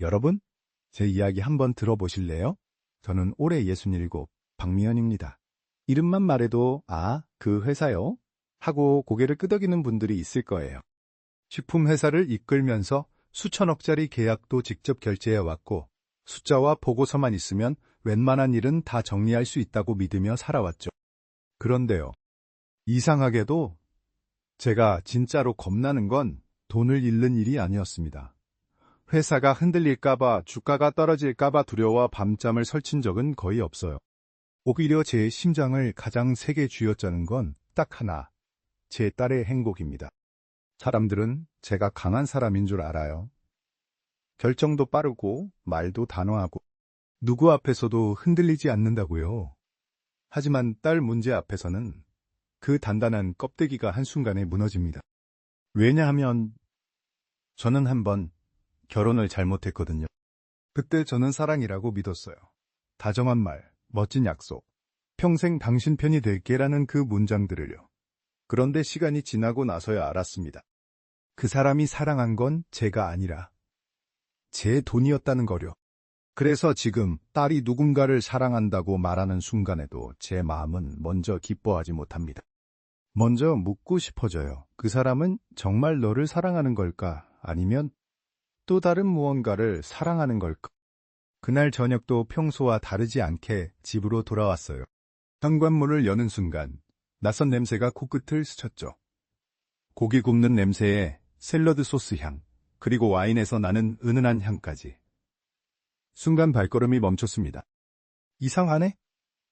여러분, 제 이야기 한번 들어보실래요? 저는 올해 67, 박미연입니다. 이름만 말해도 그 회사요? 하고 고개를 끄덕이는 분들이 있을 거예요. 식품회사를 이끌면서 수천억짜리 계약도 직접 결제해왔고 숫자와 보고서만 있으면 웬만한 일은 다 정리할 수 있다고 믿으며 살아왔죠. 그런데요, 이상하게도 제가 진짜로 겁나는 건 돈을 잃는 일이 아니었습니다. 회사가 흔들릴까봐, 주가가 떨어질까봐 두려워 밤잠을 설친 적은 거의 없어요. 오히려 제 심장을 가장 세게 쥐어짜는 건 딱 하나, 제 딸의 행복입니다. 사람들은 제가 강한 사람인 줄 알아요. 결정도 빠르고 말도 단호하고 누구 앞에서도 흔들리지 않는다고요. 하지만 딸 문제 앞에서는 그 단단한 껍데기가 한순간에 무너집니다. 왜냐하면 저는 한번 결혼을 잘못했거든요. 그때 저는 사랑이라고 믿었어요. 다정한 말, 멋진 약속, 평생 당신 편이 될게라는 그 문장들을요. 그런데 시간이 지나고 나서야 알았습니다. 그 사람이 사랑한 건 제가 아니라 제 돈이었다는 거요. 그래서 지금 딸이 누군가를 사랑한다고 말하는 순간에도 제 마음은 먼저 기뻐하지 못합니다. 먼저 묻고 싶어져요. 그 사람은 정말 너를 사랑하는 걸까? 아니면 또 다른 무언가를 사랑하는 걸까? 그날 저녁도 평소와 다르지 않게 집으로 돌아왔어요. 현관문을 여는 순간 낯선 냄새가 코끝을 스쳤죠. 고기 굽는 냄새에 샐러드 소스 향, 그리고 와인에서 나는 은은한 향까지. 순간 발걸음이 멈췄습니다. 이상하네?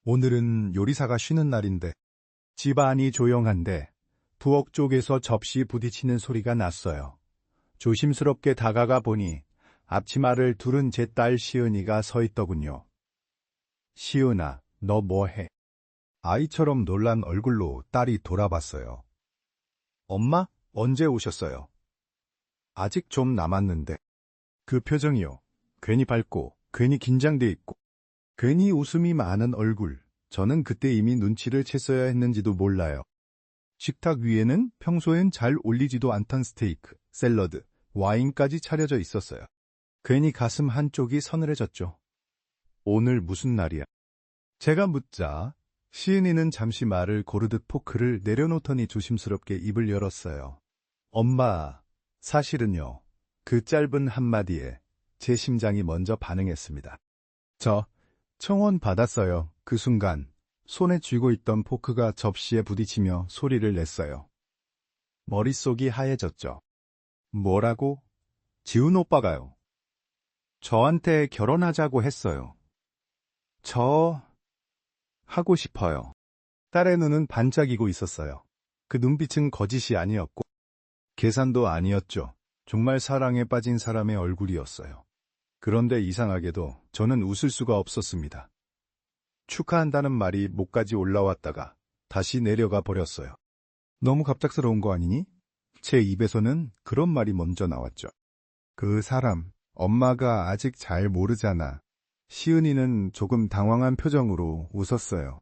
오늘은 요리사가 쉬는 날인데 집안이 조용한데 부엌 쪽에서 접시 부딪히는 소리가 났어요. 조심스럽게 다가가 보니 앞치마를 두른 제 딸 시은이가 서 있더군요. 시은아, 너 뭐해? 아이처럼 놀란 얼굴로 딸이 돌아봤어요. 엄마, 언제 오셨어요? 아직 좀 남았는데. 그 표정이요. 괜히 밝고, 괜히 긴장돼 있고, 괜히 웃음이 많은 얼굴. 저는 그때 이미 눈치를 챘어야 했는지도 몰라요. 식탁 위에는 평소엔 잘 올리지도 않던 스테이크, 샐러드, 와인까지 차려져 있었어요. 괜히 가슴 한쪽이 서늘해졌죠. 오늘 무슨 날이야? 제가 묻자 시은이는 잠시 말을 고르듯 포크를 내려놓더니 조심스럽게 입을 열었어요. 엄마, 사실은요. 그 짧은 한마디에 제 심장이 먼저 반응했습니다. 저 청혼 받았어요. 그 순간 손에 쥐고 있던 포크가 접시에 부딪히며 소리를 냈어요. 머릿속이 하얘졌죠. 뭐라고? 지훈 오빠가요. 저한테 결혼하자고 했어요. 저 하고 싶어요. 딸의 눈은 반짝이고 있었어요. 그 눈빛은 거짓이 아니었고 계산도 아니었죠. 정말 사랑에 빠진 사람의 얼굴이었어요. 그런데 이상하게도 저는 웃을 수가 없었습니다. 축하한다는 말이 목까지 올라왔다가 다시 내려가 버렸어요. 너무 갑작스러운 거 아니니? 제 입에서는 그런 말이 먼저 나왔죠. 그 사람, 엄마가 아직 잘 모르잖아. 시은이는 조금 당황한 표정으로 웃었어요.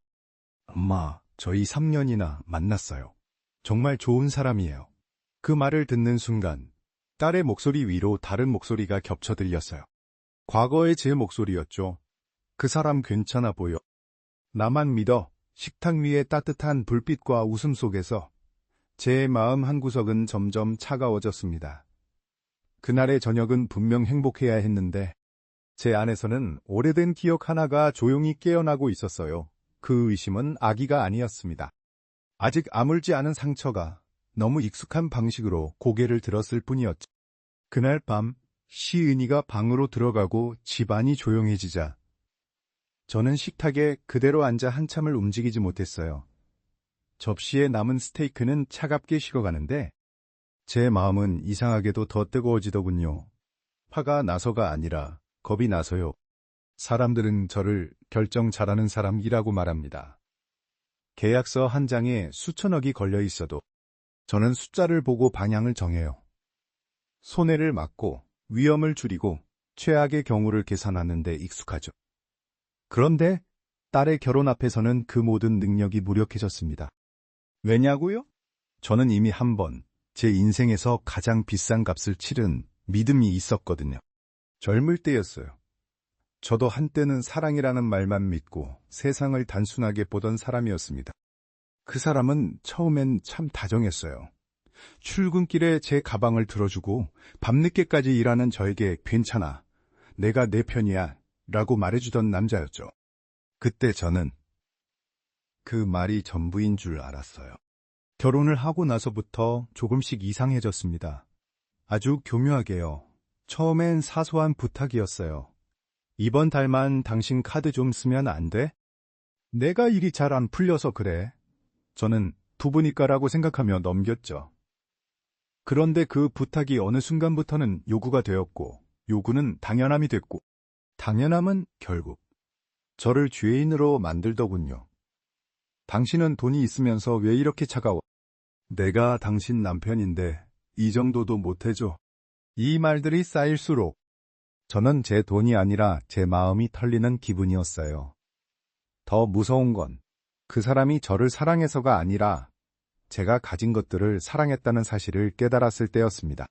엄마, 저희 3년이나 만났어요. 정말 좋은 사람이에요. 그 말을 듣는 순간 딸의 목소리 위로 다른 목소리가 겹쳐 들렸어요. 과거의 제 목소리였죠. 그 사람 괜찮아 보여. 나만 믿어. 식탁 위의 따뜻한 불빛과 웃음 속에서 제 마음 한구석은 점점 차가워졌습니다. 그날의 저녁은 분명 행복해야 했는데 제 안에서는 오래된 기억 하나가 조용히 깨어나고 있었어요. 그 의심은 아기가 아니었습니다. 아직 아물지 않은 상처가 너무 익숙한 방식으로 고개를 들었을 뿐이었죠. 그날 밤 시은이가 방으로 들어가고 집안이 조용해지자 저는 식탁에 그대로 앉아 한참을 움직이지 못했어요. 접시에 남은 스테이크는 차갑게 식어가는데 제 마음은 이상하게도 더 뜨거워지더군요. 화가 나서가 아니라 겁이 나서요. 사람들은 저를 결정 잘하는 사람이라고 말합니다. 계약서 한 장에 수천억이 걸려 있어도 저는 숫자를 보고 방향을 정해요. 손해를 막고 위험을 줄이고 최악의 경우를 계산하는 데 익숙하죠. 그런데 딸의 결혼 앞에서는 그 모든 능력이 무력해졌습니다. 왜냐고요? 저는 이미 한 번 제 인생에서 가장 비싼 값을 치른 믿음이 있었거든요. 젊을 때였어요. 저도 한때는 사랑이라는 말만 믿고 세상을 단순하게 보던 사람이었습니다. 그 사람은 처음엔 참 다정했어요. 출근길에 제 가방을 들어주고 밤늦게까지 일하는 저에게 괜찮아, 내가 내 편이야 라고 말해주던 남자였죠. 그때 저는 그 말이 전부인 줄 알았어요. 결혼을 하고 나서부터 조금씩 이상해졌습니다. 아주 교묘하게요. 처음엔 사소한 부탁이었어요. 이번 달만 당신 카드 좀 쓰면 안 돼? 내가 일이 잘 안 풀려서 그래. 저는 부부니까라고 생각하며 넘겼죠. 그런데 그 부탁이 어느 순간부터는 요구가 되었고, 요구는 당연함이 됐고, 당연함은 결국 저를 죄인으로 만들더군요. 당신은 돈이 있으면서 왜 이렇게 차가워? 내가 당신 남편인데 이 정도도 못해줘. 이 말들이 쌓일수록 저는 제 돈이 아니라 제 마음이 털리는 기분이었어요. 더 무서운 건 그 사람이 저를 사랑해서가 아니라 제가 가진 것들을 사랑했다는 사실을 깨달았을 때였습니다.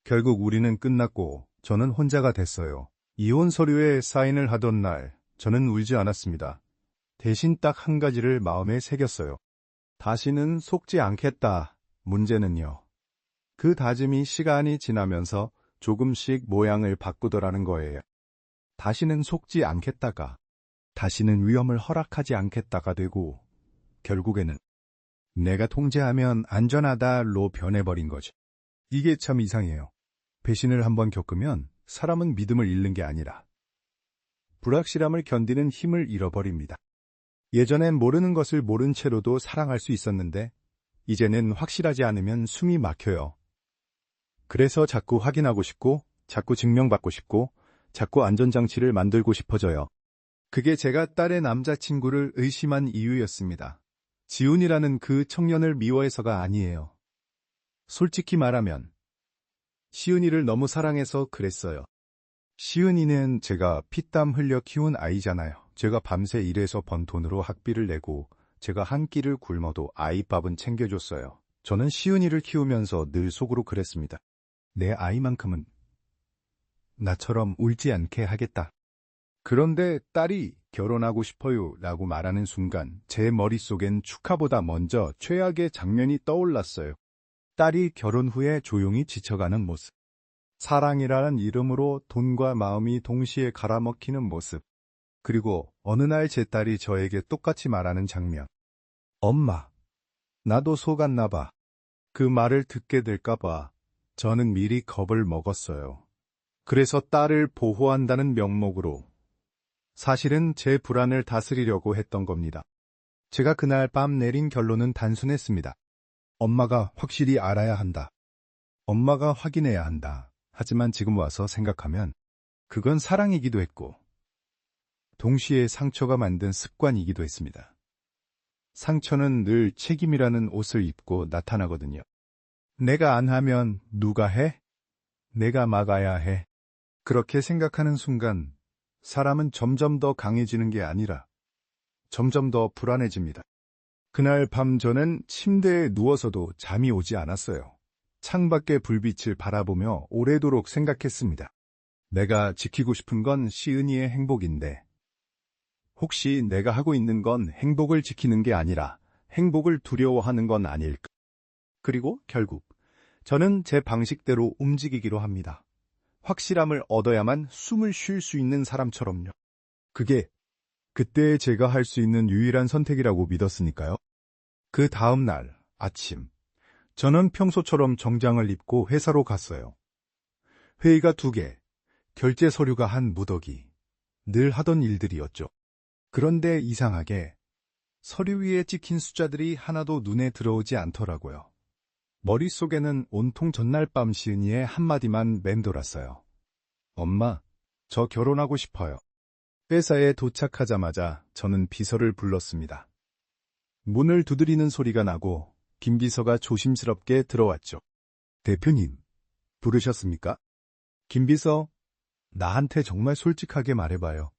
결국 우리는 끝났고 저는 혼자가 됐어요. 이혼 서류에 사인을 하던 날 저는 울지 않았습니다. 대신 딱 한 가지를 마음에 새겼어요. 다시는 속지 않겠다. 문제는요, 그 다짐이 시간이 지나면서 조금씩 모양을 바꾸더라는 거예요. 다시는 속지 않겠다가 다시는 위험을 허락하지 않겠다가 되고 결국에는 내가 통제하면 안전하다로 변해버린 거죠. 이게 참 이상해요. 배신을 한번 겪으면 사람은 믿음을 잃는 게 아니라 불확실함을 견디는 힘을 잃어버립니다. 예전엔 모르는 것을 모른 채로도 사랑할 수 있었는데 이제는 확실하지 않으면 숨이 막혀요. 그래서 자꾸 확인하고 싶고 자꾸 증명받고 싶고 자꾸 안전장치를 만들고 싶어져요. 그게 제가 딸의 남자친구를 의심한 이유였습니다. 지훈이라는 그 청년을 미워해서가 아니에요. 솔직히 말하면 시은이를 너무 사랑해서 그랬어요. 시은이는 제가 피땀 흘려 키운 아이잖아요. 제가 밤새 일해서 번 돈으로 학비를 내고 제가 한 끼를 굶어도 아이 밥은 챙겨줬어요. 저는 시은이를 키우면서 늘 속으로 그랬습니다. 내 아이만큼은 나처럼 울지 않게 하겠다. 그런데 딸이 결혼하고 싶어요 라고 말하는 순간 제 머릿속엔 축하보다 먼저 최악의 장면이 떠올랐어요. 딸이 결혼 후에 조용히 지쳐가는 모습. 사랑이라는 이름으로 돈과 마음이 동시에 갈아먹히는 모습. 그리고 어느 날 제 딸이 저에게 똑같이 말하는 장면. 엄마, 나도 속았나 봐. 그 말을 듣게 될까 봐 저는 미리 겁을 먹었어요. 그래서 딸을 보호한다는 명목으로 사실은 제 불안을 다스리려고 했던 겁니다. 제가 그날 밤 내린 결론은 단순했습니다. 엄마가 확실히 알아야 한다. 엄마가 확인해야 한다. 하지만 지금 와서 생각하면 그건 사랑이기도 했고 동시에 상처가 만든 습관이기도 했습니다. 상처는 늘 책임이라는 옷을 입고 나타나거든요. 내가 안 하면 누가 해? 내가 막아야 해. 그렇게 생각하는 순간 사람은 점점 더 강해지는 게 아니라 점점 더 불안해집니다. 그날 밤 저는 침대에 누워서도 잠이 오지 않았어요. 창밖의 불빛을 바라보며 오래도록 생각했습니다. 내가 지키고 싶은 건 시은이의 행복인데 혹시 내가 하고 있는 건 행복을 지키는 게 아니라 행복을 두려워하는 건 아닐까? 그리고 결국 저는 제 방식대로 움직이기로 합니다. 확실함을 얻어야만 숨을 쉴 수 있는 사람처럼요. 그게 그때 제가 할 수 있는 유일한 선택이라고 믿었으니까요. 그 다음 날 아침, 저는 평소처럼 정장을 입고 회사로 갔어요. 회의가 2개, 결제 서류가 한 무더기, 늘 하던 일들이었죠. 그런데 이상하게 서류 위에 찍힌 숫자들이 하나도 눈에 들어오지 않더라고요. 머릿속에는 온통 전날 밤 시은이의 한마디만 맴돌았어요. 엄마, 저 결혼하고 싶어요. 회사에 도착하자마자 저는 비서를 불렀습니다. 문을 두드리는 소리가 나고 김 비서가 조심스럽게 들어왔죠. 대표님, 부르셨습니까? 김 비서, 나한테 정말 솔직하게 말해봐요.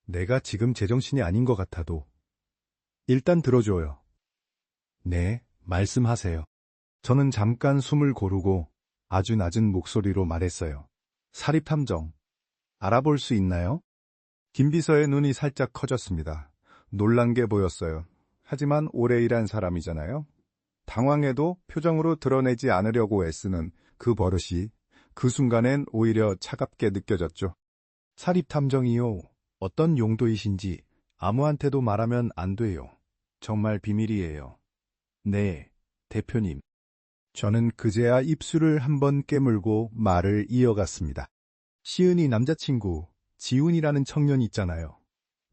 내가 지금 제정신이 아닌 것 같아도 일단 들어줘요. 네, 말씀하세요. 저는 잠깐 숨을 고르고 아주 낮은 목소리로 말했어요. 사립탐정. 알아볼 수 있나요? 김비서의 눈이 살짝 커졌습니다. 놀란 게 보였어요. 하지만 오래 일한 사람이잖아요. 당황해도 표정으로 드러내지 않으려고 애쓰는 그 버릇이 그 순간엔 오히려 차갑게 느껴졌죠. 사립탐정이요. 어떤 용도이신지 아무한테도 말하면 안 돼요. 정말 비밀이에요. 네, 대표님. 저는 그제야 입술을 한번 깨물고 말을 이어갔습니다. 시은이 남자친구, 지훈이라는 청년 있잖아요.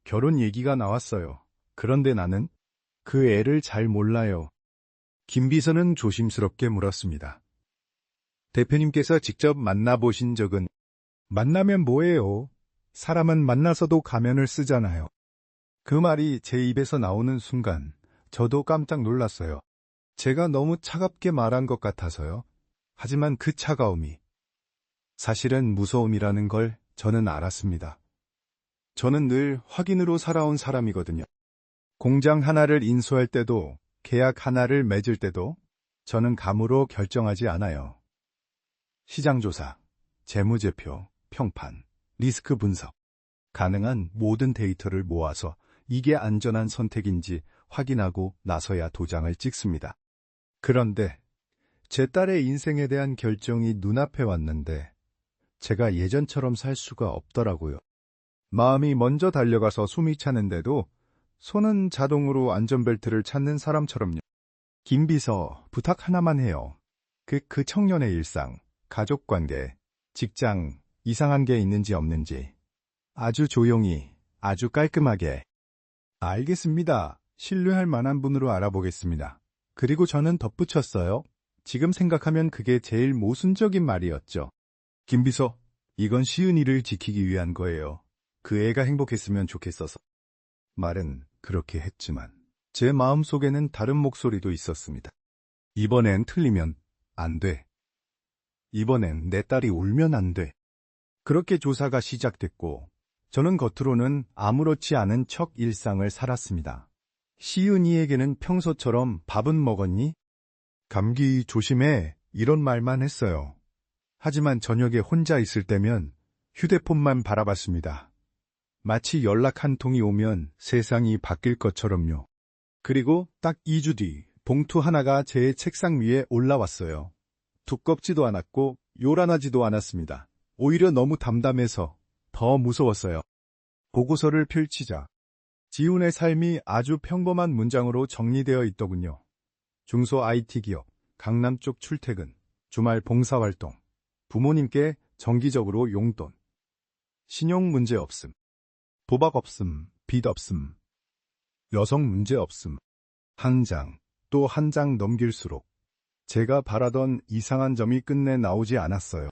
결혼 얘기가 나왔어요. 그런데 나는 그 애를 잘 몰라요. 김비서는 조심스럽게 물었습니다. 대표님께서 직접 만나보신 적은? 만나면 뭐예요? 사람은 만나서도 가면을 쓰잖아요. 그 말이 제 입에서 나오는 순간 저도 깜짝 놀랐어요. 제가 너무 차갑게 말한 것 같아서요. 하지만 그 차가움이 사실은 무서움이라는 걸 저는 알았습니다. 저는 늘 확인으로 살아온 사람이거든요. 공장 하나를 인수할 때도 계약 하나를 맺을 때도 저는 감으로 결정하지 않아요. 시장조사, 재무제표, 평판, 리스크 분석, 가능한 모든 데이터를 모아서 이게 안전한 선택인지 확인하고 나서야 도장을 찍습니다. 그런데 제 딸의 인생에 대한 결정이 눈앞에 왔는데 제가 예전처럼 살 수가 없더라고요. 마음이 먼저 달려가서 숨이 차는데도 손은 자동으로 안전벨트를 찾는 사람처럼요. 김비서, 부탁 하나만 해요. 그 청년의 일상, 가족관계, 직장, 이상한 게 있는지 없는지. 아주 조용히, 아주 깔끔하게. 알겠습니다. 신뢰할 만한 분으로 알아보겠습니다. 그리고 저는 덧붙였어요. 지금 생각하면 그게 제일 모순적인 말이었죠. 김비서, 이건 시은이를 지키기 위한 거예요. 그 애가 행복했으면 좋겠어서. 말은 그렇게 했지만 제 마음속에는 다른 목소리도 있었습니다. 이번엔 틀리면 안 돼. 이번엔 내 딸이 울면 안 돼. 그렇게 조사가 시작됐고 저는 겉으로는 아무렇지 않은 척 일상을 살았습니다. 시은이에게는 평소처럼 밥은 먹었니? 감기 조심해. 이런 말만 했어요. 하지만 저녁에 혼자 있을 때면 휴대폰만 바라봤습니다. 마치 연락 한 통이 오면 세상이 바뀔 것처럼요. 그리고 딱 2주 뒤 봉투 하나가 제 책상 위에 올라왔어요. 두껍지도 않았고 요란하지도 않았습니다. 오히려 너무 담담해서 더 무서웠어요. 보고서를 펼치자 지훈의 삶이 아주 평범한 문장으로 정리되어 있더군요. 중소 IT 기업, 강남 쪽 출퇴근, 주말 봉사활동, 부모님께 정기적으로 용돈, 신용 문제 없음, 도박 없음, 빚 없음, 여성 문제 없음, 한 장, 또 한 장 넘길수록 제가 바라던 이상한 점이 끝내 나오지 않았어요.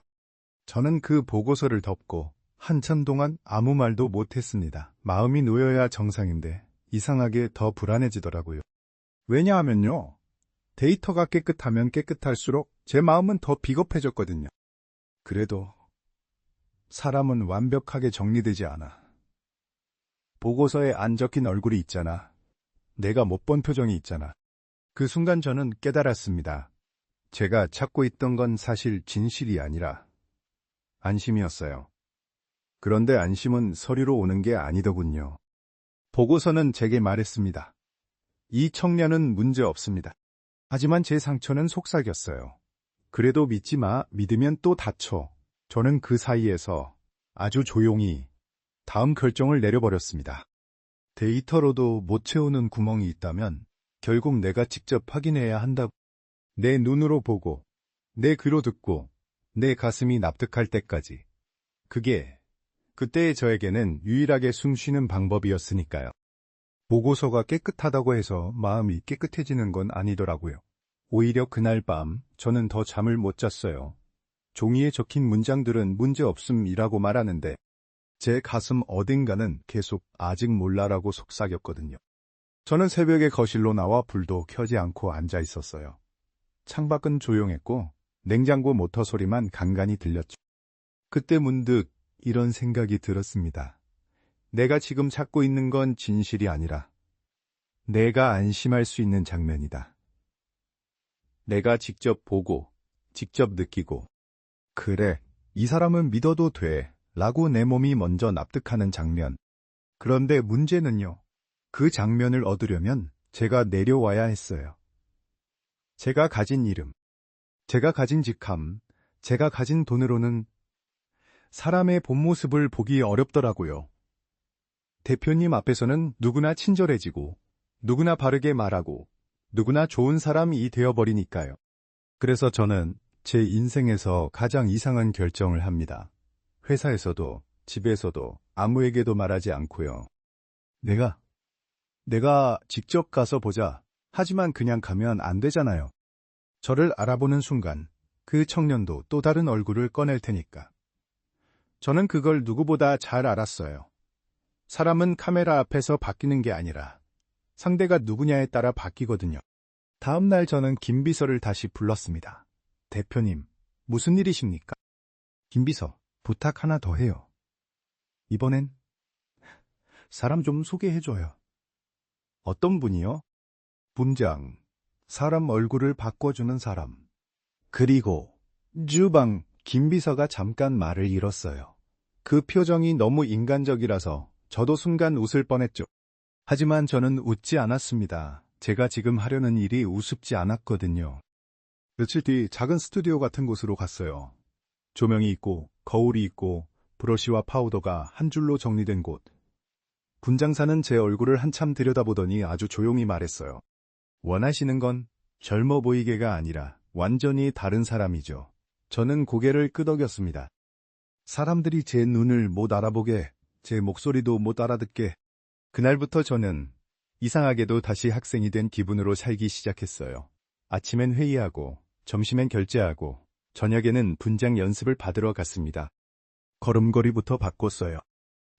저는 그 보고서를 덮고 한참 동안 아무 말도 못했습니다. 마음이 놓여야 정상인데 이상하게 더 불안해지더라고요. 왜냐하면요. 데이터가 깨끗하면 깨끗할수록 제 마음은 더 비겁해졌거든요. 그래도 사람은 완벽하게 정리되지 않아. 보고서에 안 적힌 얼굴이 있잖아. 내가 못 본 표정이 있잖아. 그 순간 저는 깨달았습니다. 제가 찾고 있던 건 사실 진실이 아니라 안심이었어요. 그런데 안심은 서류로 오는 게 아니더군요. 보고서는 제게 말했습니다. 이 청년은 문제 없습니다. 하지만 제 상처는 속삭였어요. 그래도 믿지 마. 믿으면 또 다쳐. 저는 그 사이에서 아주 조용히 다음 결정을 내려버렸습니다. 데이터로도 못 채우는 구멍이 있다면 결국 내가 직접 확인해야 한다고. 내 눈으로 보고, 내 귀로 듣고, 내 가슴이 납득할 때까지. 그게 그때의 저에게는 유일하게 숨쉬는 방법이었으니까요. 보고서가 깨끗하다고 해서 마음이 깨끗해지는 건 아니더라고요. 오히려 그날 밤 저는 더 잠을 못 잤어요. 종이에 적힌 문장들은 문제없음이라고 말하는데 제 가슴 어딘가는 계속 아직 몰라라고 속삭였거든요. 저는 새벽에 거실로 나와 불도 켜지 않고 앉아 있었어요. 창밖은 조용했고 냉장고 모터 소리만 간간히 들렸죠. 그때 문득 이런 생각이 들었습니다. 내가 지금 찾고 있는 건 진실이 아니라 내가 안심할 수 있는 장면이다. 내가 직접 보고, 직접 느끼고, 그래, 이 사람은 믿어도 돼 라고 내 몸이 먼저 납득하는 장면. 그런데 문제는요. 그 장면을 얻으려면 제가 내려와야 했어요. 제가 가진 이름, 제가 가진 직함, 제가 가진 돈으로는 사람의 본 모습을 보기 어렵더라고요. 대표님 앞에서는 누구나 친절해지고, 누구나 바르게 말하고, 누구나 좋은 사람이 되어버리니까요. 그래서 저는 제 인생에서 가장 이상한 결정을 합니다. 회사에서도, 집에서도, 아무에게도 말하지 않고요. 내가 직접 가서 보자. 하지만 그냥 가면 안 되잖아요. 저를 알아보는 순간 그 청년도 또 다른 얼굴을 꺼낼 테니까. 저는 그걸 누구보다 잘 알았어요. 사람은 카메라 앞에서 바뀌는 게 아니라 상대가 누구냐에 따라 바뀌거든요. 다음 날 저는 김 비서를 다시 불렀습니다. 대표님, 무슨 일이십니까? 김 비서, 부탁 하나 더 해요. 이번엔 사람 좀 소개해줘요. 어떤 분이요? 분장, 사람 얼굴을 바꿔주는 사람. 그리고 주방, 김 비서가 잠깐 말을 잃었어요. 그 표정이 너무 인간적이라서 저도 순간 웃을 뻔했죠. 하지만 저는 웃지 않았습니다. 제가 지금 하려는 일이 우습지 않았거든요. 며칠 뒤 작은 스튜디오 같은 곳으로 갔어요. 조명이 있고 거울이 있고 브러쉬와 파우더가 한 줄로 정리된 곳. 분장사는 제 얼굴을 한참 들여다보더니 아주 조용히 말했어요. 원하시는 건 젊어 보이게가 아니라 완전히 다른 사람이죠. 저는 고개를 끄덕였습니다. 사람들이 제 눈을 못 알아보게, 제 목소리도 못 알아듣게. 그날부터 저는 이상하게도 다시 학생이 된 기분으로 살기 시작했어요. 아침엔 회의하고, 점심엔 결제하고, 저녁에는 분장 연습을 받으러 갔습니다. 걸음걸이부터 바꿨어요.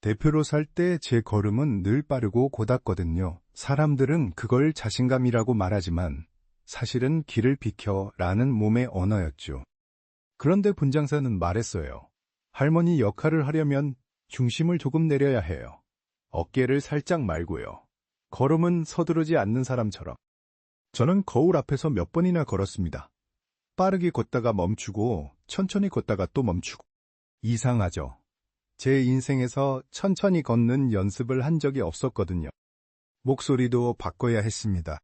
대표로 살 때 제 걸음은 늘 빠르고 곧았거든요. 사람들은 그걸 자신감이라고 말하지만 사실은 길을 비켜라는 몸의 언어였죠. 그런데 분장사는 말했어요. 할머니 역할을 하려면 중심을 조금 내려야 해요. 어깨를 살짝 말고요. 걸음은 서두르지 않는 사람처럼. 저는 거울 앞에서 몇 번이나 걸었습니다. 빠르게 걷다가 멈추고 천천히 걷다가 또 멈추고. 이상하죠. 제 인생에서 천천히 걷는 연습을 한 적이 없었거든요. 목소리도 바꿔야 했습니다.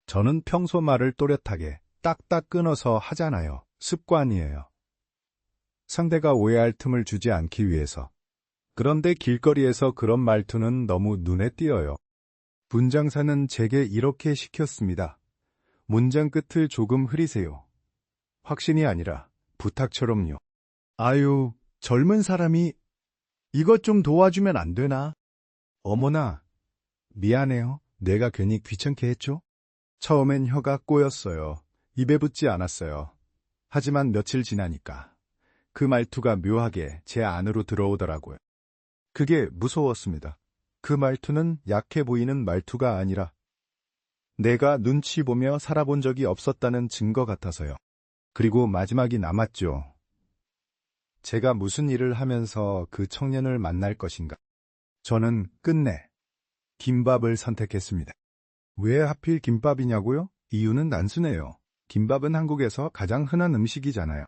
저는 평소 말을 또렷하게 딱딱 끊어서 하잖아요. 습관이에요. 상대가 오해할 틈을 주지 않기 위해서. 그런데 길거리에서 그런 말투는 너무 눈에 띄어요. 분장사는 제게 이렇게 시켰습니다. 문장 끝을 조금 흐리세요. 확신이 아니라 부탁처럼요. 아유, 젊은 사람이 이것 좀 도와주면 안 되나? 어머나, 미안해요. 내가 괜히 귀찮게 했죠? 처음엔 혀가 꼬였어요. 입에 붙지 않았어요. 하지만 며칠 지나니까 그 말투가 묘하게 제 안으로 들어오더라고요. 그게 무서웠습니다. 그 말투는 약해 보이는 말투가 아니라 내가 눈치 보며 살아본 적이 없었다는 증거 같아서요. 그리고 마지막이 남았죠. 제가 무슨 일을 하면서 그 청년을 만날 것인가. 저는 끝내 김밥을 선택했습니다. 왜 하필 김밥이냐고요? 이유는 단순해요. 김밥은 한국에서 가장 흔한 음식이잖아요.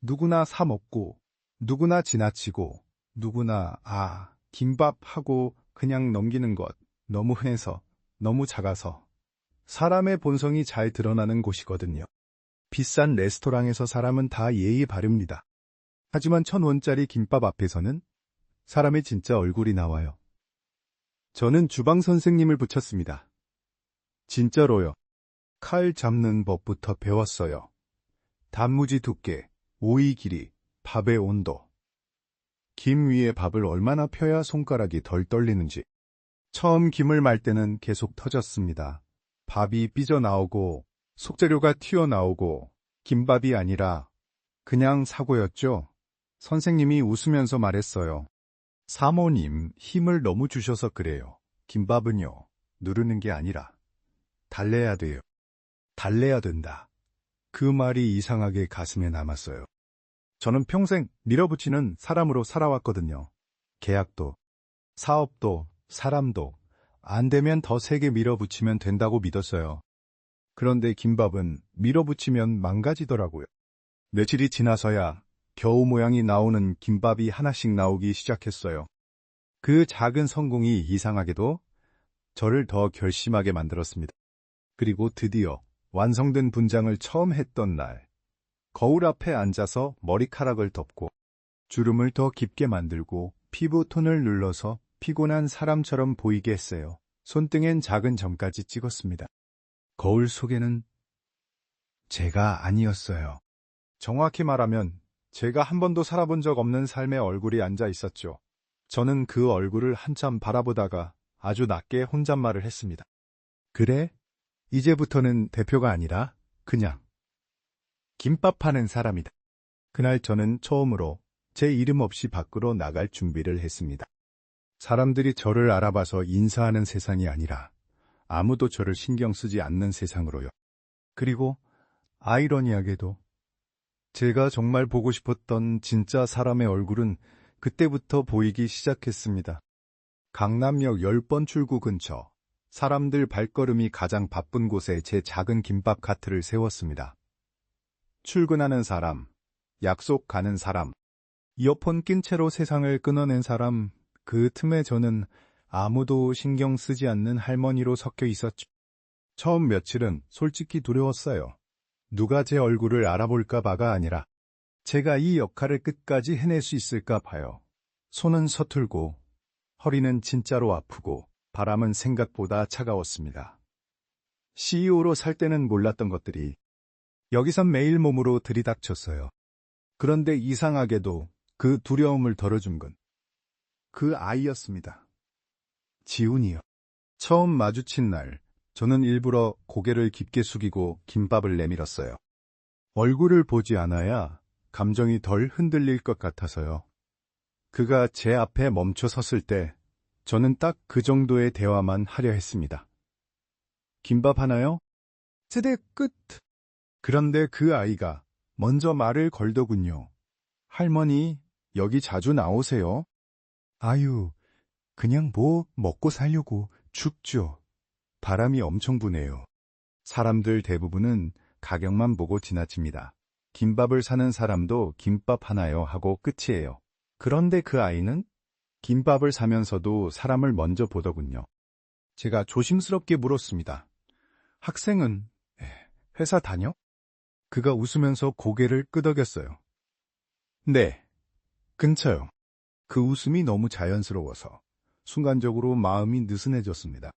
누구나 사 먹고, 누구나 지나치고, 누구나 김밥 하고 그냥 넘기는 것, 너무 흔해서, 너무 작아서. 사람의 본성이 잘 드러나는 곳이거든요. 비싼 레스토랑에서 사람은 다 예의 바릅니다. 하지만 1,000원짜리 김밥 앞에서는 사람의 진짜 얼굴이 나와요. 저는 주방 선생님을 붙였습니다. 진짜로요. 칼 잡는 법부터 배웠어요. 단무지 두께, 오이 길이, 밥의 온도. 김 위에 밥을 얼마나 펴야 손가락이 덜 떨리는지. 처음 김을 말 때는 계속 터졌습니다. 밥이 삐져나오고 속재료가 튀어나오고 김밥이 아니라 그냥 사고였죠. 선생님이 웃으면서 말했어요. 사모님, 힘을 너무 주셔서 그래요. 김밥은요, 누르는 게 아니라 달래야 돼요. 달래야 된다. 그 말이 이상하게 가슴에 남았어요. 저는 평생 밀어붙이는 사람으로 살아왔거든요. 계약도, 사업도, 사람도 안 되면 더 세게 밀어붙이면 된다고 믿었어요. 그런데 김밥은 밀어붙이면 망가지더라고요. 며칠이 지나서야 겨우 모양이 나오는 김밥이 하나씩 나오기 시작했어요. 그 작은 성공이 이상하게도 저를 더 결심하게 만들었습니다. 그리고 드디어 완성된 분장을 처음 했던 날, 거울 앞에 앉아서 머리카락을 덮고 주름을 더 깊게 만들고 피부톤을 눌러서 피곤한 사람처럼 보이게 했어요. 손등엔 작은 점까지 찍었습니다. 거울 속에는 제가 아니었어요. 정확히 말하면 제가 한 번도 살아본 적 없는 삶의 얼굴이 앉아 있었죠. 저는 그 얼굴을 한참 바라보다가 아주 낮게 혼잣말을 했습니다. 그래? 이제부터는 대표가 아니라 그냥 김밥 파는 사람이다. 그날 저는 처음으로 제 이름 없이 밖으로 나갈 준비를 했습니다. 사람들이 저를 알아봐서 인사하는 세상이 아니라 아무도 저를 신경 쓰지 않는 세상으로요. 그리고 아이러니하게도 제가 정말 보고 싶었던 진짜 사람의 얼굴은 그때부터 보이기 시작했습니다. 강남역 10번 출구 근처, 사람들 발걸음이 가장 바쁜 곳에 제 작은 김밥 카트를 세웠습니다. 출근하는 사람, 약속 가는 사람, 이어폰 낀 채로 세상을 끊어낸 사람, 그 틈에 저는 아무도 신경 쓰지 않는 할머니로 섞여 있었죠. 처음 며칠은 솔직히 두려웠어요. 누가 제 얼굴을 알아볼까 봐가 아니라 제가 이 역할을 끝까지 해낼 수 있을까 봐요. 손은 서툴고 허리는 진짜로 아프고 바람은 생각보다 차가웠습니다. CEO로 살 때는 몰랐던 것들이 여기선 매일 몸으로 들이닥쳤어요. 그런데 이상하게도 그 두려움을 덜어준 건 그 아이였습니다. 지훈이요. 처음 마주친 날, 저는 일부러 고개를 깊게 숙이고 김밥을 내밀었어요. 얼굴을 보지 않아야 감정이 덜 흔들릴 것 같아서요. 그가 제 앞에 멈춰 섰을 때 저는 딱 그 정도의 대화만 하려 했습니다. 김밥 하나요? 세대 끝. 그런데 그 아이가 먼저 말을 걸더군요. 할머니, 여기 자주 나오세요? 아유, 그냥 뭐 먹고 살려고 춥죠. 바람이 엄청 부네요. 사람들 대부분은 가격만 보고 지나칩니다. 김밥을 사는 사람도 김밥 하나요 하고 끝이에요. 그런데 그 아이는 김밥을 사면서도 사람을 먼저 보더군요. 제가 조심스럽게 물었습니다. 학생은 회사 다녀? 그가 웃으면서 고개를 끄덕였어요. 네, 근처요. 그 웃음이 너무 자연스러워서 순간적으로 마음이 느슨해졌습니다.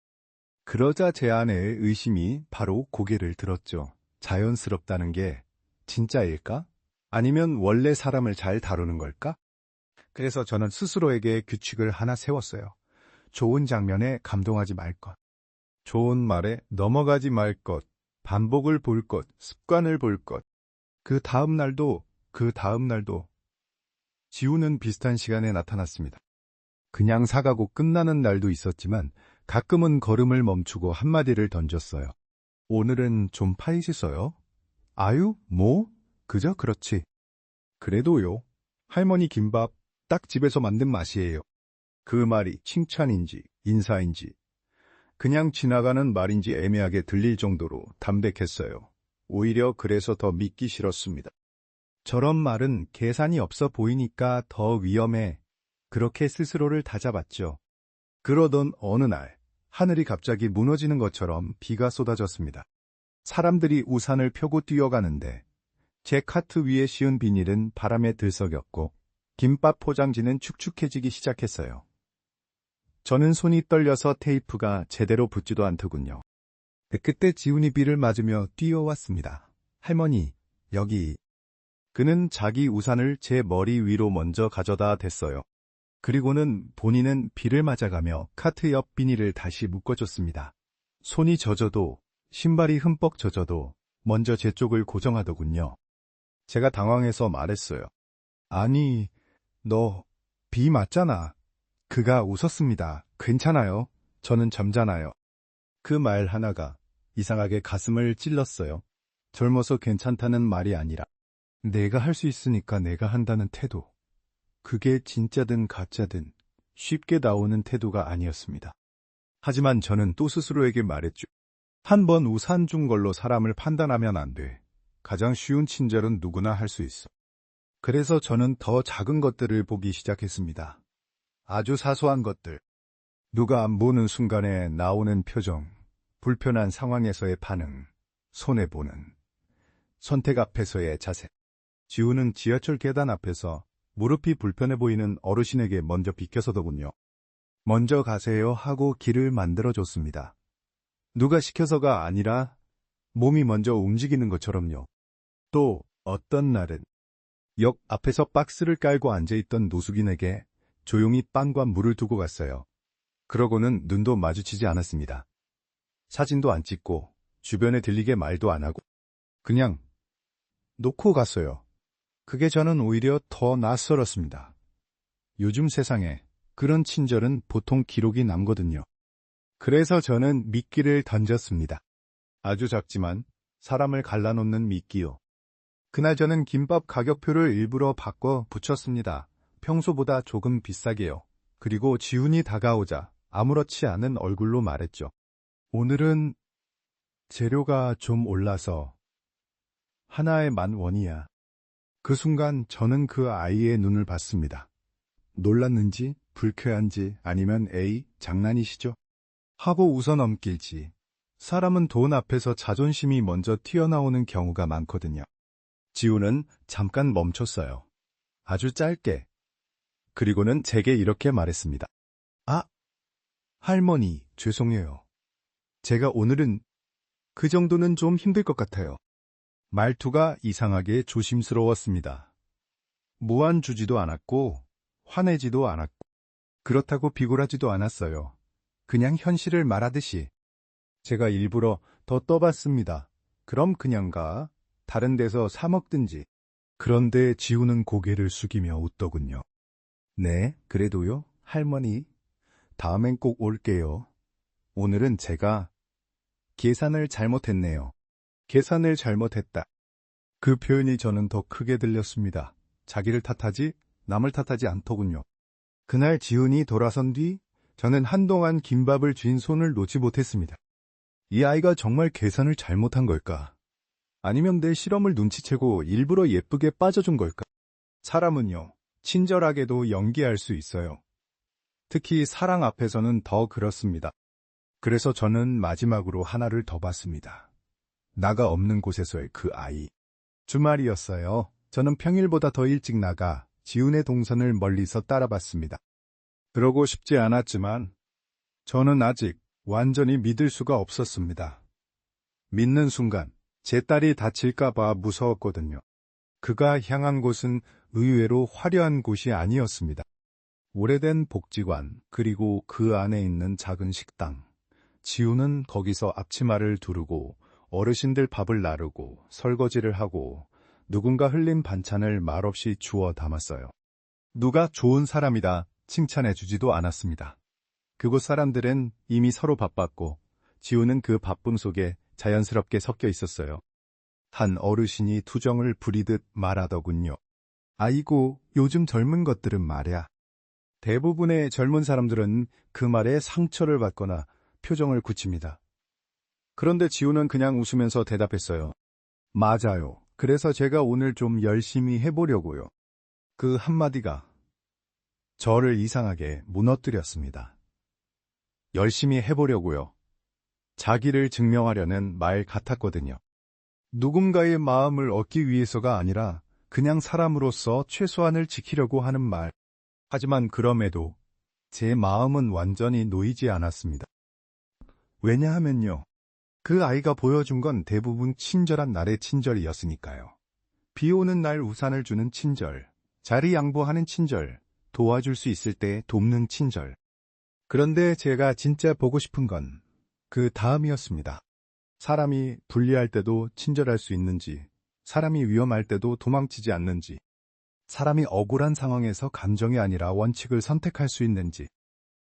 그러자 제 아내의 의심이 바로 고개를 들었죠. 자연스럽다는 게 진짜일까? 아니면 원래 사람을 잘 다루는 걸까? 그래서 저는 스스로에게 규칙을 하나 세웠어요. 좋은 장면에 감동하지 말 것, 좋은 말에 넘어가지 말 것, 반복을 볼 것, 습관을 볼 것. 그 다음 날도 지우는 비슷한 시간에 나타났습니다. 그냥 사가고 끝나는 날도 있었지만 가끔은 걸음을 멈추고 한마디를 던졌어요. 오늘은 좀 파이시어요? 아유, 뭐? 그저 그렇지. 그래도요. 할머니 김밥 딱 집에서 만든 맛이에요. 그 말이 칭찬인지 인사인지 그냥 지나가는 말인지 애매하게 들릴 정도로 담백했어요. 오히려 그래서 더 믿기 싫었습니다. 저런 말은 계산이 없어 보이니까 더 위험해. 그렇게 스스로를 다잡았죠. 그러던 어느 날 하늘이 갑자기 무너지는 것처럼 비가 쏟아졌습니다. 사람들이 우산을 펴고 뛰어가는데 제 카트 위에 씌운 비닐은 바람에 들썩였고 김밥 포장지는 축축해지기 시작했어요. 저는 손이 떨려서 테이프가 제대로 붙지도 않더군요. 그때 지훈이 비를 맞으며 뛰어왔습니다. 할머니, 여기. 그는 자기 우산을 제 머리 위로 먼저 가져다 댔어요. 그리고는 본인은 비를 맞아가며 카트 옆 비닐을 다시 묶어줬습니다. 손이 젖어도 신발이 흠뻑 젖어도 먼저 제 쪽을 고정하더군요. 제가 당황해서 말했어요. 아니, 너 비 맞잖아. 그가 웃었습니다. 괜찮아요. 저는 점잖아요. 그 말 하나가 이상하게 가슴을 찔렀어요. 젊어서 괜찮다는 말이 아니라 내가 할 수 있으니까 내가 한다는 태도. 그게 진짜든 가짜든 쉽게 나오는 태도가 아니었습니다. 하지만 저는 또 스스로에게 말했죠. 한 번 우산 준 걸로 사람을 판단하면 안 돼. 가장 쉬운 친절은 누구나 할 수 있어. 그래서 저는 더 작은 것들을 보기 시작했습니다. 아주 사소한 것들. 누가 안 보는 순간에 나오는 표정, 불편한 상황에서의 반응, 손해보는, 선택 앞에서의 자세. 지우는 지하철 계단 앞에서 무릎이 불편해 보이는 어르신에게 먼저 비켜서더군요. 먼저 가세요 하고 길을 만들어줬습니다. 누가 시켜서가 아니라 몸이 먼저 움직이는 것처럼요. 또 어떤 날은 역 앞에서 박스를 깔고 앉아있던 노숙인에게 조용히 빵과 물을 두고 갔어요. 그러고는 눈도 마주치지 않았습니다. 사진도 안 찍고 주변에 들리게 말도 안 하고 그냥 놓고 갔어요. 그게 저는 오히려 더 낯설었습니다. 요즘 세상에 그런 친절은 보통 기록이 남거든요. 그래서 저는 미끼를 던졌습니다. 아주 작지만 사람을 갈라놓는 미끼요. 그날 저는 김밥 가격표를 일부러 바꿔 붙였습니다. 평소보다 조금 비싸게요. 그리고 지훈이 다가오자 아무렇지 않은 얼굴로 말했죠. 오늘은 재료가 좀 올라서 하나에 10,000원이야. 그 순간 저는 그 아이의 눈을 봤습니다. 놀랐는지 불쾌한지 아니면 에이 장난이시죠? 하고 웃어 넘길지. 사람은 돈 앞에서 자존심이 먼저 튀어나오는 경우가 많거든요. 지우는 잠깐 멈췄어요. 아주 짧게. 그리고는 제게 이렇게 말했습니다. 아, 할머니, 죄송해요. 제가 오늘은 그 정도는 좀 힘들 것 같아요. 말투가 이상하게 조심스러웠습니다. 무안주지도 않았고 화내지도 않았고 그렇다고 비굴하지도 않았어요. 그냥 현실을 말하듯이. 제가 일부러 더 떠봤습니다. 그럼 그냥 가. 다른 데서 사 먹든지. 그런데 지우는 고개를 숙이며 웃더군요. 네, 그래도요, 할머니. 다음엔 꼭 올게요. 오늘은 제가 계산을 잘못했네요. 계산을 잘못했다. 그 표현이 저는 더 크게 들렸습니다. 자기를 탓하지 남을 탓하지 않더군요. 그날 지훈이 돌아선 뒤 저는 한동안 김밥을 쥔 손을 놓지 못했습니다. 이 아이가 정말 계산을 잘못한 걸까? 아니면 내 실험을 눈치채고 일부러 예쁘게 빠져준 걸까? 사람은요, 친절하게도 연기할 수 있어요. 특히 사랑 앞에서는 더 그렇습니다. 그래서 저는 마지막으로 하나를 더 봤습니다. 나가 없는 곳에서의 그 아이. 주말이었어요. 저는 평일보다 더 일찍 나가 지훈의 동선을 멀리서 따라봤습니다. 그러고 싶지 않았지만 저는 아직 완전히 믿을 수가 없었습니다. 믿는 순간 제 딸이 다칠까 봐 무서웠거든요. 그가 향한 곳은 의외로 화려한 곳이 아니었습니다. 오래된 복지관, 그리고 그 안에 있는 작은 식당. 지훈은 거기서 앞치마를 두르고 어르신들 밥을 나르고 설거지를 하고 누군가 흘린 반찬을 말없이 주워 담았어요. 누가 좋은 사람이다 칭찬해주지도 않았습니다. 그곳 사람들은 이미 서로 바빴고 지훈은 그 바쁨 속에 자연스럽게 섞여 있었어요. 한 어르신이 투정을 부리듯 말하더군요. 아이고, 요즘 젊은 것들은 말이야. 대부분의 젊은 사람들은 그 말에 상처를 받거나 표정을 굳힙니다. 그런데 지훈은 그냥 웃으면서 대답했어요. 맞아요. 그래서 제가 오늘 좀 열심히 해보려고요. 그 한마디가 저를 이상하게 무너뜨렸습니다. 열심히 해보려고요. 자기를 증명하려는 말 같았거든요. 누군가의 마음을 얻기 위해서가 아니라 그냥 사람으로서 최소한을 지키려고 하는 말. 하지만 그럼에도 제 마음은 완전히 놓이지 않았습니다. 왜냐하면요. 그 아이가 보여준 건 대부분 친절한 날의 친절이었으니까요. 비 오는 날 우산을 주는 친절, 자리 양보하는 친절, 도와줄 수 있을 때 돕는 친절. 그런데 제가 진짜 보고 싶은 건 그 다음이었습니다. 사람이 불리할 때도 친절할 수 있는지, 사람이 위험할 때도 도망치지 않는지, 사람이 억울한 상황에서 감정이 아니라 원칙을 선택할 수 있는지.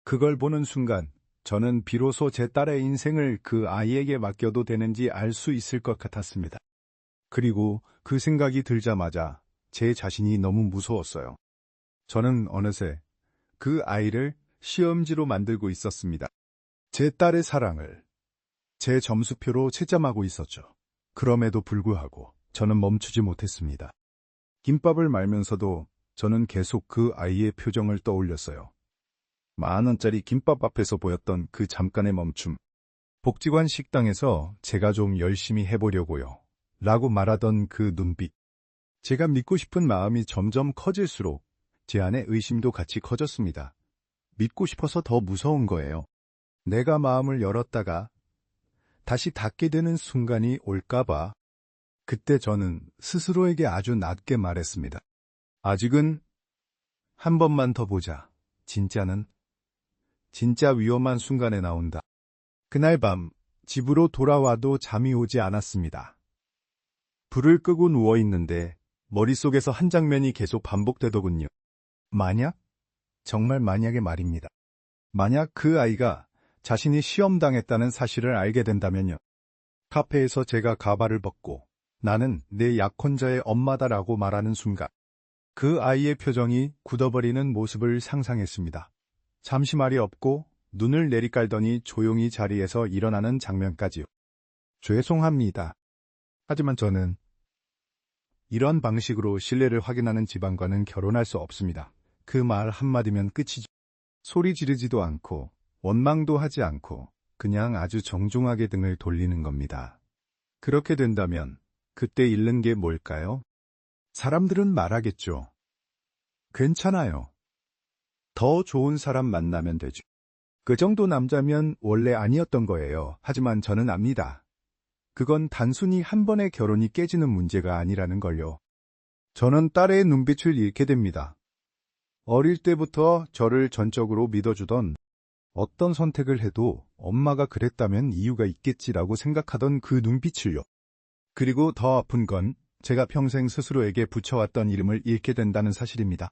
그걸 보는 순간 저는 비로소 제 딸의 인생을 그 아이에게 맡겨도 되는지 알 수 있을 것 같았습니다. 그리고 그 생각이 들자마자 제 자신이 너무 무서웠어요. 저는 어느새 그 아이를 시험지로 만들고 있었습니다. 제 딸의 사랑을 제 점수표로 채점하고 있었죠. 그럼에도 불구하고 저는 멈추지 못했습니다. 김밥을 말면서도 저는 계속 그 아이의 표정을 떠올렸어요. 10,000원짜리 김밥 앞에서 보였던 그 잠깐의 멈춤. 복지관 식당에서 제가 좀 열심히 해보려고요. 라고 말하던 그 눈빛. 제가 믿고 싶은 마음이 점점 커질수록 제 안의 의심도 같이 커졌습니다. 믿고 싶어서 더 무서운 거예요. 내가 마음을 열었다가 다시 닫게 되는 순간이 올까봐. 그때 저는 스스로에게 아주 낮게 말했습니다. 아직은 한 번만 더 보자. 진짜 위험한 순간에 나온다. 그날 밤 집으로 돌아와도 잠이 오지 않았습니다. 불을 끄고 누워있는데 머릿속에서 한 장면이 계속 반복되더군요. 만약? 정말 만약의 말입니다. 만약 그 아이가 자신이 시험당했다는 사실을 알게 된다면요. 카페에서 제가 가발을 벗고 나는 내 약혼자의 엄마다라고 말하는 순간 그 아이의 표정이 굳어버리는 모습을 상상했습니다. 잠시 말이 없고 눈을 내리깔더니 조용히 자리에서 일어나는 장면까지요. 죄송합니다. 하지만 저는 이런 방식으로 신뢰를 확인하는 집안과는 결혼할 수 없습니다. 그 말 한마디면 끝이죠. 소리 지르지도 않고 원망도 하지 않고 그냥 아주 정중하게 등을 돌리는 겁니다. 그렇게 된다면 그때 잃는 게 뭘까요? 사람들은 말하겠죠. 괜찮아요. 더 좋은 사람 만나면 되죠. 그 정도 남자면 원래 아니었던 거예요. 하지만 저는 압니다. 그건 단순히 한 번의 결혼이 깨지는 문제가 아니라는 걸요. 저는 딸의 눈빛을 잃게 됩니다. 어릴 때부터 저를 전적으로 믿어주던, 어떤 선택을 해도 엄마가 그랬다면 이유가 있겠지라고 생각하던 그 눈빛을요. 그리고 더 아픈 건 제가 평생 스스로에게 붙여왔던 이름을 잃게 된다는 사실입니다.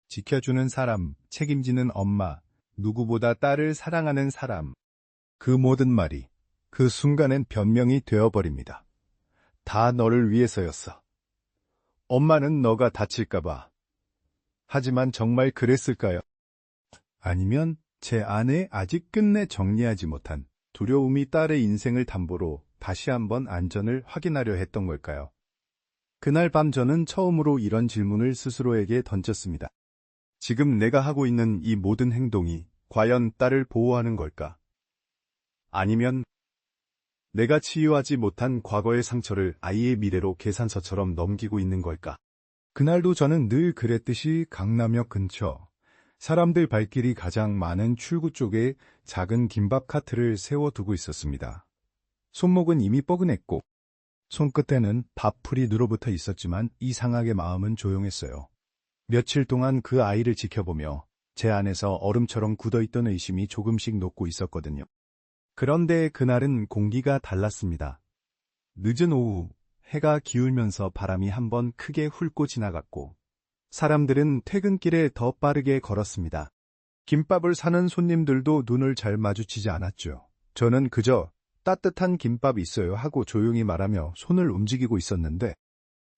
지켜주는 사람, 책임지는 엄마, 누구보다 딸을 사랑하는 사람. 그 모든 말이 그 순간엔 변명이 되어버립니다. 다 너를 위해서였어. 엄마는 너가 다칠까봐. 하지만 정말 그랬을까요? 아니면 제 안에 아직 끝내 정리하지 못한 두려움이 딸의 인생을 담보로 다시 한번 안전을 확인하려 했던 걸까요? 그날 밤 저는 처음으로 이런 질문을 스스로에게 던졌습니다. 지금 내가 하고 있는 이 모든 행동이 과연 딸을 보호하는 걸까? 아니면 내가 치유하지 못한 과거의 상처를 아이의 미래로 계산서처럼 넘기고 있는 걸까? 그날도 저는 늘 그랬듯이 강남역 근처 사람들 발길이 가장 많은 출구 쪽에 작은 김밥 카트를 세워두고 있었습니다. 손목은 이미 뻐근했고 손끝에는 밥풀이 늘어붙어 있었지만 이상하게 마음은 조용했어요. 며칠 동안 그 아이를 지켜보며 제 안에서 얼음처럼 굳어있던 의심이 조금씩 녹고 있었거든요. 그런데 그날은 공기가 달랐습니다. 늦은 오후 해가 기울면서 바람이 한번 크게 훑고 지나갔고 사람들은 퇴근길에 더 빠르게 걸었습니다. 김밥을 사는 손님들도 눈을 잘 마주치지 않았죠. 저는 그저 따뜻한 김밥 있어요 하고 조용히 말하며 손을 움직이고 있었는데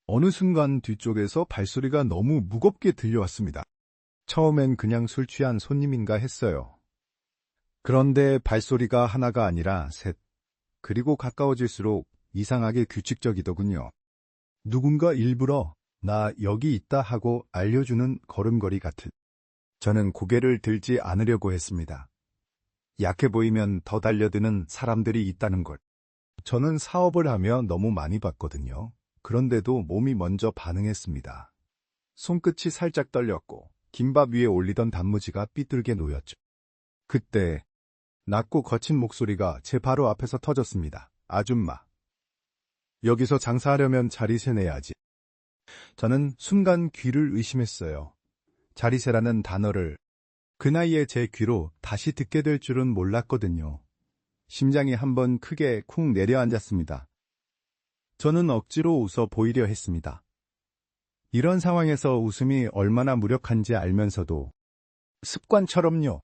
어느 순간 뒤쪽에서 발소리가 너무 무겁게 들려왔습니다. 처음엔 그냥 술 취한 손님인가 했어요. 그런데 발소리가 하나가 아니라 셋, 그리고 가까워질수록 이상하게 규칙적이더군요. 누군가 일부러 나 여기 있다 하고 알려주는 걸음걸이 같은. 저는 고개를 들지 않으려고 했습니다. 약해 보이면 더 달려드는 사람들이 있다는 걸. 저는 사업을 하며 너무 많이 봤거든요. 그런데도 몸이 먼저 반응했습니다. 손끝이 살짝 떨렸고 김밥 위에 올리던 단무지가 삐뚤게 놓였죠. 그때 낮고 거친 목소리가 제 바로 앞에서 터졌습니다. 아줌마. 여기서 장사하려면 자리세 내야지. 저는 순간 귀를 의심했어요. 자리세라는 단어를 그 나이에 제 귀로 다시 듣게 될 줄은 몰랐거든요. 심장이 한번 크게 쿵 내려앉았습니다. 저는 억지로 웃어 보이려 했습니다. 이런 상황에서 웃음이 얼마나 무력한지 알면서도 습관처럼요.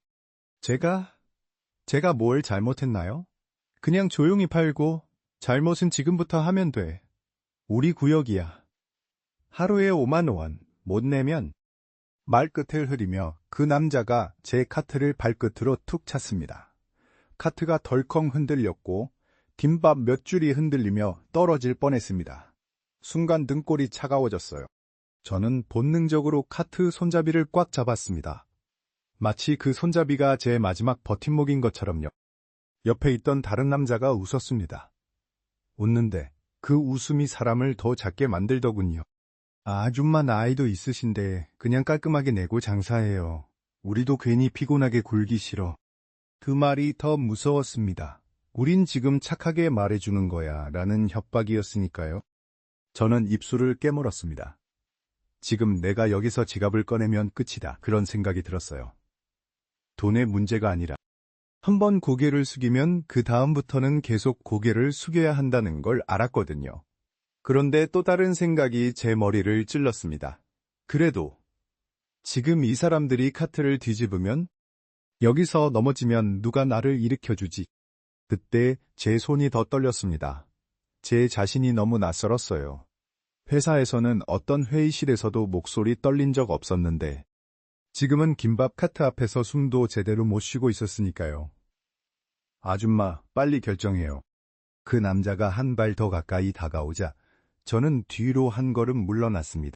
제가 뭘 잘못했나요? 그냥 조용히 팔고 잘못은 지금부터 하면 돼. 우리 구역이야. 하루에 5만 원 못 내면 말끝을 흐리며 그 남자가 제 카트를 발끝으로 툭 찼습니다. 카트가 덜컹 흔들렸고 김밥 몇 줄이 흔들리며 떨어질 뻔했습니다. 순간 등골이 차가워졌어요. 저는 본능적으로 카트 손잡이를 꽉 잡았습니다. 마치 그 손잡이가 제 마지막 버팀목인 것처럼요. 옆에 있던 다른 남자가 웃었습니다. 웃는데 그 웃음이 사람을 더 작게 만들더군요. 아줌마 나이도 있으신데 그냥 깔끔하게 내고 장사해요. 우리도 괜히 피곤하게 굴기 싫어. 그 말이 더 무서웠습니다. 우린 지금 착하게 말해주는 거야 라는 협박이었으니까요. 저는 입술을 깨물었습니다. 지금 내가 여기서 지갑을 꺼내면 끝이다. 그런 생각이 들었어요. 돈의 문제가 아니라 한번 고개를 숙이면 그 다음부터는 계속 고개를 숙여야 한다는 걸 알았거든요. 그런데 또 다른 생각이 제 머리를 찔렀습니다. 그래도 지금 이 사람들이 카트를 뒤집으면 여기서 넘어지면 누가 나를 일으켜주지. 그때 제 손이 더 떨렸습니다. 제 자신이 너무 낯설었어요. 회사에서는 어떤 회의실에서도 목소리 떨린 적 없었는데 지금은 김밥 카트 앞에서 숨도 제대로 못 쉬고 있었으니까요. 아줌마, 빨리 결정해요. 그 남자가 한 발 더 가까이 다가오자 저는 뒤로 한 걸음 물러났습니다.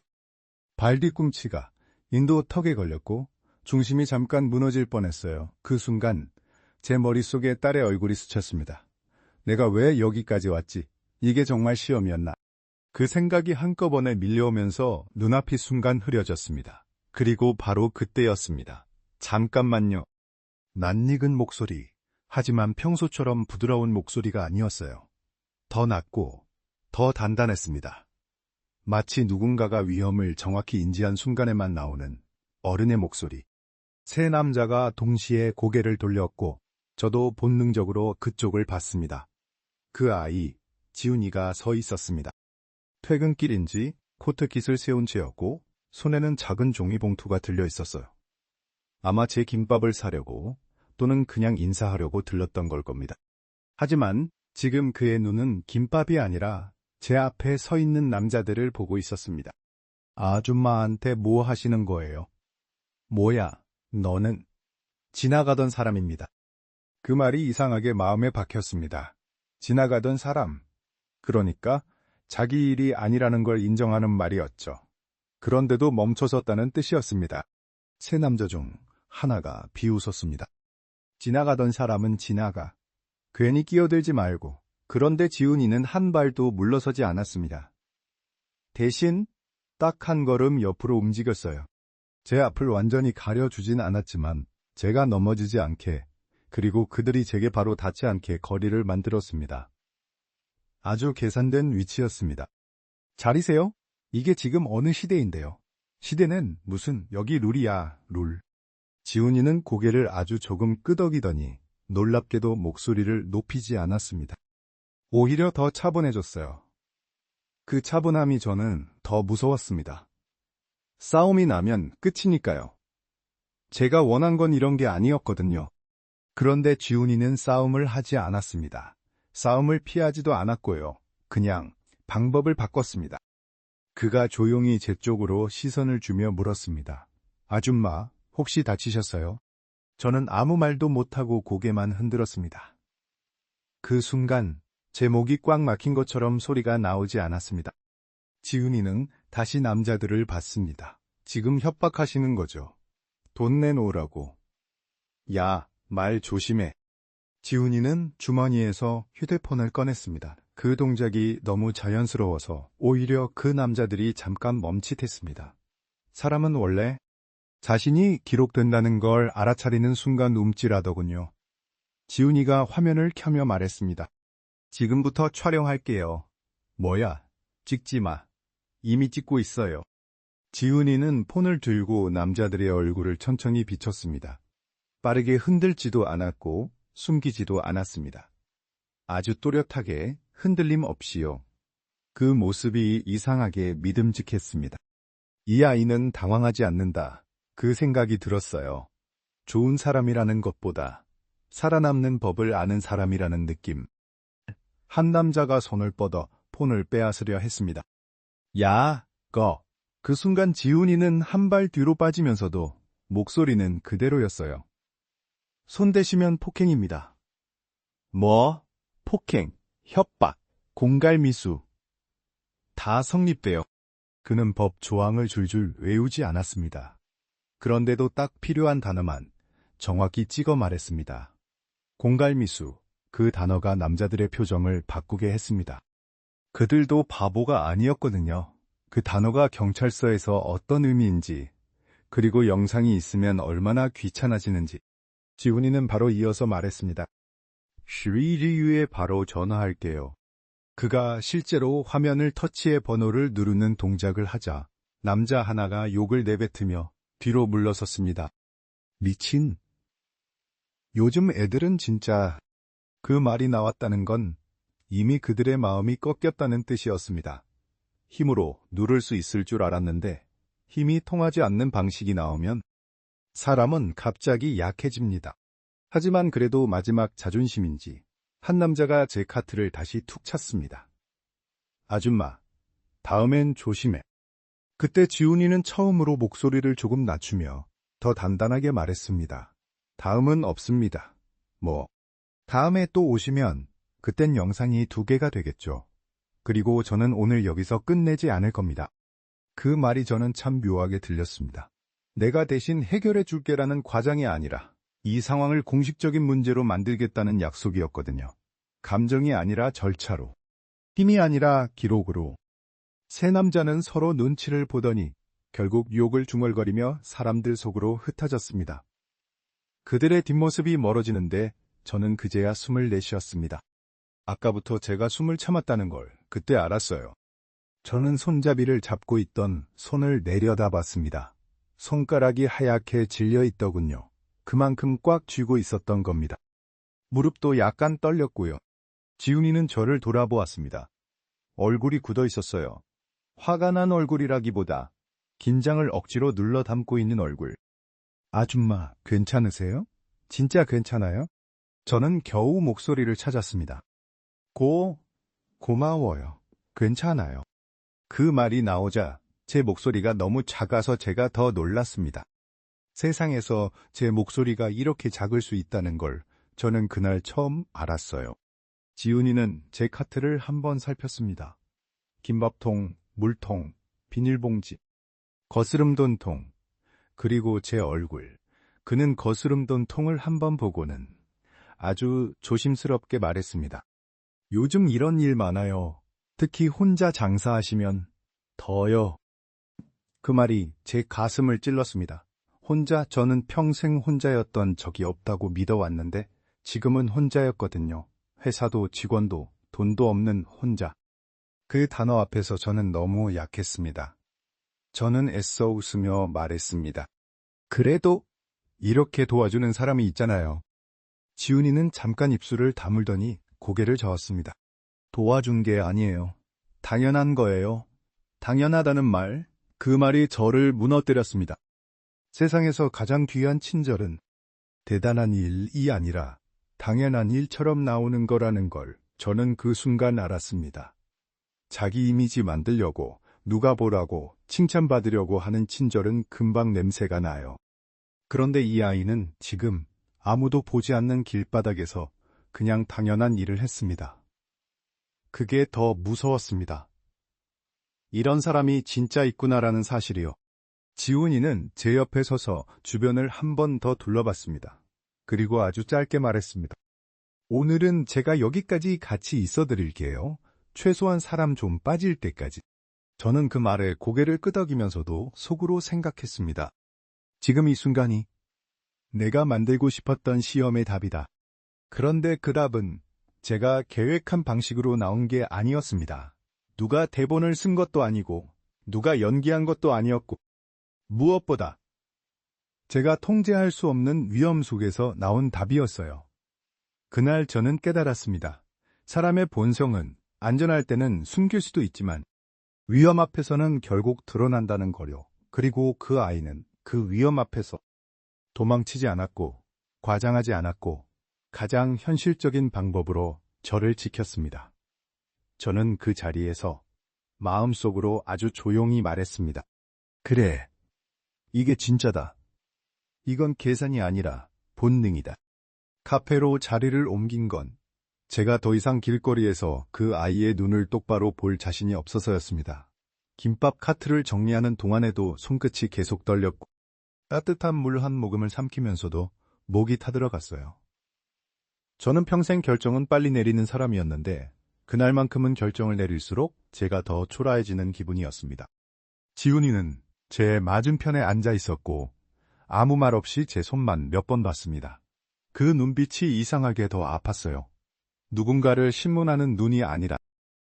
발 뒤꿈치가 인도 턱에 걸렸고 중심이 잠깐 무너질 뻔했어요. 그 순간 제 머릿속에 딸의 얼굴이 스쳤습니다. 내가 왜 여기까지 왔지? 이게 정말 시험이었나? 그 생각이 한꺼번에 밀려오면서 눈앞이 순간 흐려졌습니다. 그리고 바로 그때였습니다. 잠깐만요. 낯익은 목소리. 하지만 평소처럼 부드러운 목소리가 아니었어요. 더 낮고 더 단단했습니다. 마치 누군가가 위험을 정확히 인지한 순간에만 나오는 어른의 목소리. 세 남자가 동시에 고개를 돌렸고 저도 본능적으로 그쪽을 봤습니다. 그 아이, 지훈이가 서 있었습니다. 퇴근길인지 코트깃을 세운 채였고 손에는 작은 종이봉투가 들려 있었어요. 아마 제 김밥을 사려고 또는 그냥 인사하려고 들렀던 걸 겁니다. 하지만 지금 그의 눈은 김밥이 아니라 제 앞에 서 있는 남자들을 보고 있었습니다. 아줌마한테 뭐 하시는 거예요? 뭐야, 너는? 지나가던 사람입니다. 그 말이 이상하게 마음에 박혔습니다. 지나가던 사람. 그러니까 자기 일이 아니라는 걸 인정하는 말이었죠. 그런데도 멈춰섰다는 뜻이었습니다. 세 남자 중 하나가 비웃었습니다. 지나가던 사람은 지나가. 괜히 끼어들지 말고. 그런데 지훈이는 한 발도 물러서지 않았습니다. 대신 딱 한 걸음 옆으로 움직였어요. 제 앞을 완전히 가려주진 않았지만 제가 넘어지지 않게, 그리고 그들이 제게 바로 닿지 않게 거리를 만들었습니다. 아주 계산된 위치였습니다. 자리세요? 이게 지금 어느 시대인데요? 시대는 무슨 여기 룰이야, 룰. 지훈이는 고개를 아주 조금 끄덕이더니 놀랍게도 목소리를 높이지 않았습니다. 오히려 더 차분해졌어요. 그 차분함이 저는 더 무서웠습니다. 싸움이 나면 끝이니까요. 제가 원한 건 이런 게 아니었거든요. 그런데 지훈이는 싸움을 하지 않았습니다. 싸움을 피하지도 않았고요. 그냥 방법을 바꿨습니다. 그가 조용히 제 쪽으로 시선을 주며 물었습니다. 아줌마, 혹시 다치셨어요? 저는 아무 말도 못하고 고개만 흔들었습니다. 그 순간 제 목이 꽉 막힌 것처럼 소리가 나오지 않았습니다. 지훈이는 다시 남자들을 봤습니다. 지금 협박하시는 거죠. 돈 내놓으라고. 야, 말 조심해. 지훈이는 주머니에서 휴대폰을 꺼냈습니다. 그 동작이 너무 자연스러워서 오히려 그 남자들이 잠깐 멈칫했습니다. 사람은 원래 자신이 기록된다는 걸 알아차리는 순간 움찔하더군요. 지훈이가 화면을 켜며 말했습니다. 지금부터 촬영할게요. 뭐야, 찍지 마. 이미 찍고 있어요. 지훈이는 폰을 들고 남자들의 얼굴을 천천히 비췄습니다. 빠르게 흔들지도 않았고 숨기지도 않았습니다. 아주 또렷하게 흔들림 없이요. 그 모습이 이상하게 믿음직했습니다. 이 아이는 당황하지 않는다. 그 생각이 들었어요. 좋은 사람이라는 것보다 살아남는 법을 아는 사람이라는 느낌. 한 남자가 손을 뻗어 폰을 빼앗으려 했습니다. 야, 거. 그 순간 지훈이는 한 발 뒤로 빠지면서도 목소리는 그대로였어요. 손 대시면 폭행입니다. 뭐? 폭행, 협박, 공갈미수. 다 성립돼요. 그는 법 조항을 줄줄 외우지 않았습니다. 그런데도 딱 필요한 단어만 정확히 찍어 말했습니다. 공갈미수, 그 단어가 남자들의 표정을 바꾸게 했습니다. 그들도 바보가 아니었거든요. 그 단어가 경찰서에서 어떤 의미인지, 그리고 영상이 있으면 얼마나 귀찮아지는지. 지훈이는 바로 이어서 말했습니다. 슈리리유에 바로 전화할게요. 그가 실제로 화면을 터치해 번호를 누르는 동작을 하자 남자 하나가 욕을 내뱉으며 뒤로 물러섰습니다. 미친. 요즘 애들은 진짜. 그 말이 나왔다는 건 이미 그들의 마음이 꺾였다는 뜻이었습니다. 힘으로 누를 수 있을 줄 알았는데 힘이 통하지 않는 방식이 나오면 사람은 갑자기 약해집니다. 하지만 그래도 마지막 자존심인지 한 남자가 제 카트를 다시 툭 찼습니다. 아줌마, 다음엔 조심해. 그때 지훈이는 처음으로 목소리를 조금 낮추며 더 단단하게 말했습니다. 다음은 없습니다. 다음에 또 오시면 그땐 영상이 2개가 되겠죠. 그리고 저는 오늘 여기서 끝내지 않을 겁니다. 그 말이 저는 참 묘하게 들렸습니다. 내가 대신 해결해 줄게라는 과장이 아니라 이 상황을 공식적인 문제로 만들겠다는 약속이었거든요. 감정이 아니라 절차로, 힘이 아니라 기록으로. 세 남자는 서로 눈치를 보더니 결국 욕을 중얼거리며 사람들 속으로 흩어졌습니다. 그들의 뒷모습이 멀어지는데 저는 그제야 숨을 내쉬었습니다. 아까부터 제가 숨을 참았다는 걸 그때 알았어요. 저는 손잡이를 잡고 있던 손을 내려다봤습니다. 손가락이 하얗게 질려 있더군요. 그만큼 꽉 쥐고 있었던 겁니다. 무릎도 약간 떨렸고요. 지훈이는 저를 돌아보았습니다. 얼굴이 굳어 있었어요. 화가 난 얼굴이라기보다 긴장을 억지로 눌러 담고 있는 얼굴. 아줌마, 괜찮으세요? 진짜 괜찮아요? 저는 겨우 목소리를 찾았습니다. 고마워요. 괜찮아요. 그 말이 나오자 제 목소리가 너무 작아서 제가 더 놀랐습니다. 세상에서 제 목소리가 이렇게 작을 수 있다는 걸 저는 그날 처음 알았어요. 지훈이는 제 카트를 한번 살폈습니다. 김밥통, 물통, 비닐봉지, 거스름돈 통, 그리고 제 얼굴. 그는 거스름돈 통을 한번 보고는 아주 조심스럽게 말했습니다. 요즘 이런 일 많아요. 특히 혼자 장사하시면 더요. 그 말이 제 가슴을 찔렀습니다. 저는 평생 혼자였던 적이 없다고 믿어왔는데 지금은 혼자였거든요. 회사도 직원도 돈도 없는 혼자. 그 단어 앞에서 저는 너무 약했습니다. 저는 애써 웃으며 말했습니다. 그래도 이렇게 도와주는 사람이 있잖아요. 지훈이는 잠깐 입술을 다물더니 고개를 저었습니다. 도와준 게 아니에요. 당연한 거예요. 당연하다는 말, 그 말이 저를 무너뜨렸습니다. 세상에서 가장 귀한 친절은 대단한 일이 아니라 당연한 일처럼 나오는 거라는 걸 저는 그 순간 알았습니다. 자기 이미지 만들려고, 누가 보라고, 칭찬받으려고 하는 친절은 금방 냄새가 나요. 그런데 이 아이는 지금 아무도 보지 않는 길바닥에서 그냥 당연한 일을 했습니다. 그게 더 무서웠습니다. 이런 사람이 진짜 있구나라는 사실이요. 지훈이는 제 옆에 서서 주변을 한 번 더 둘러봤습니다. 그리고 아주 짧게 말했습니다. 오늘은 제가 여기까지 같이 있어 드릴게요. 최소한 사람 좀 빠질 때까지. 저는 그 말에 고개를 끄덕이면서도 속으로 생각했습니다. 지금 이 순간이 내가 만들고 싶었던 시험의 답이다. 그런데 그 답은 제가 계획한 방식으로 나온 게 아니었습니다. 누가 대본을 쓴 것도 아니고 누가 연기한 것도 아니었고 무엇보다 제가 통제할 수 없는 위험 속에서 나온 답이었어요. 그날 저는 깨달았습니다. 사람의 본성은 안전할 때는 숨길 수도 있지만 위험 앞에서는 결국 드러난다는 거요. 그리고 그 아이는 그 위험 앞에서 도망치지 않았고 과장하지 않았고 가장 현실적인 방법으로 저를 지켰습니다. 저는 그 자리에서 마음속으로 아주 조용히 말했습니다. 그래, 이게 진짜다. 이건 계산이 아니라 본능이다. 카페로 자리를 옮긴 건 제가 더 이상 길거리에서 그 아이의 눈을 똑바로 볼 자신이 없어서였습니다. 김밥 카트를 정리하는 동안에도 손끝이 계속 떨렸고 따뜻한 물 한 모금을 삼키면서도 목이 타들어갔어요. 저는 평생 결정은 빨리 내리는 사람이었는데 그날만큼은 결정을 내릴수록 제가 더 초라해지는 기분이었습니다. 지훈이는 제 맞은편에 앉아 있었고 아무 말 없이 제 손만 몇 번 봤습니다. 그 눈빛이 이상하게 더 아팠어요. 누군가를 신문하는 눈이 아니라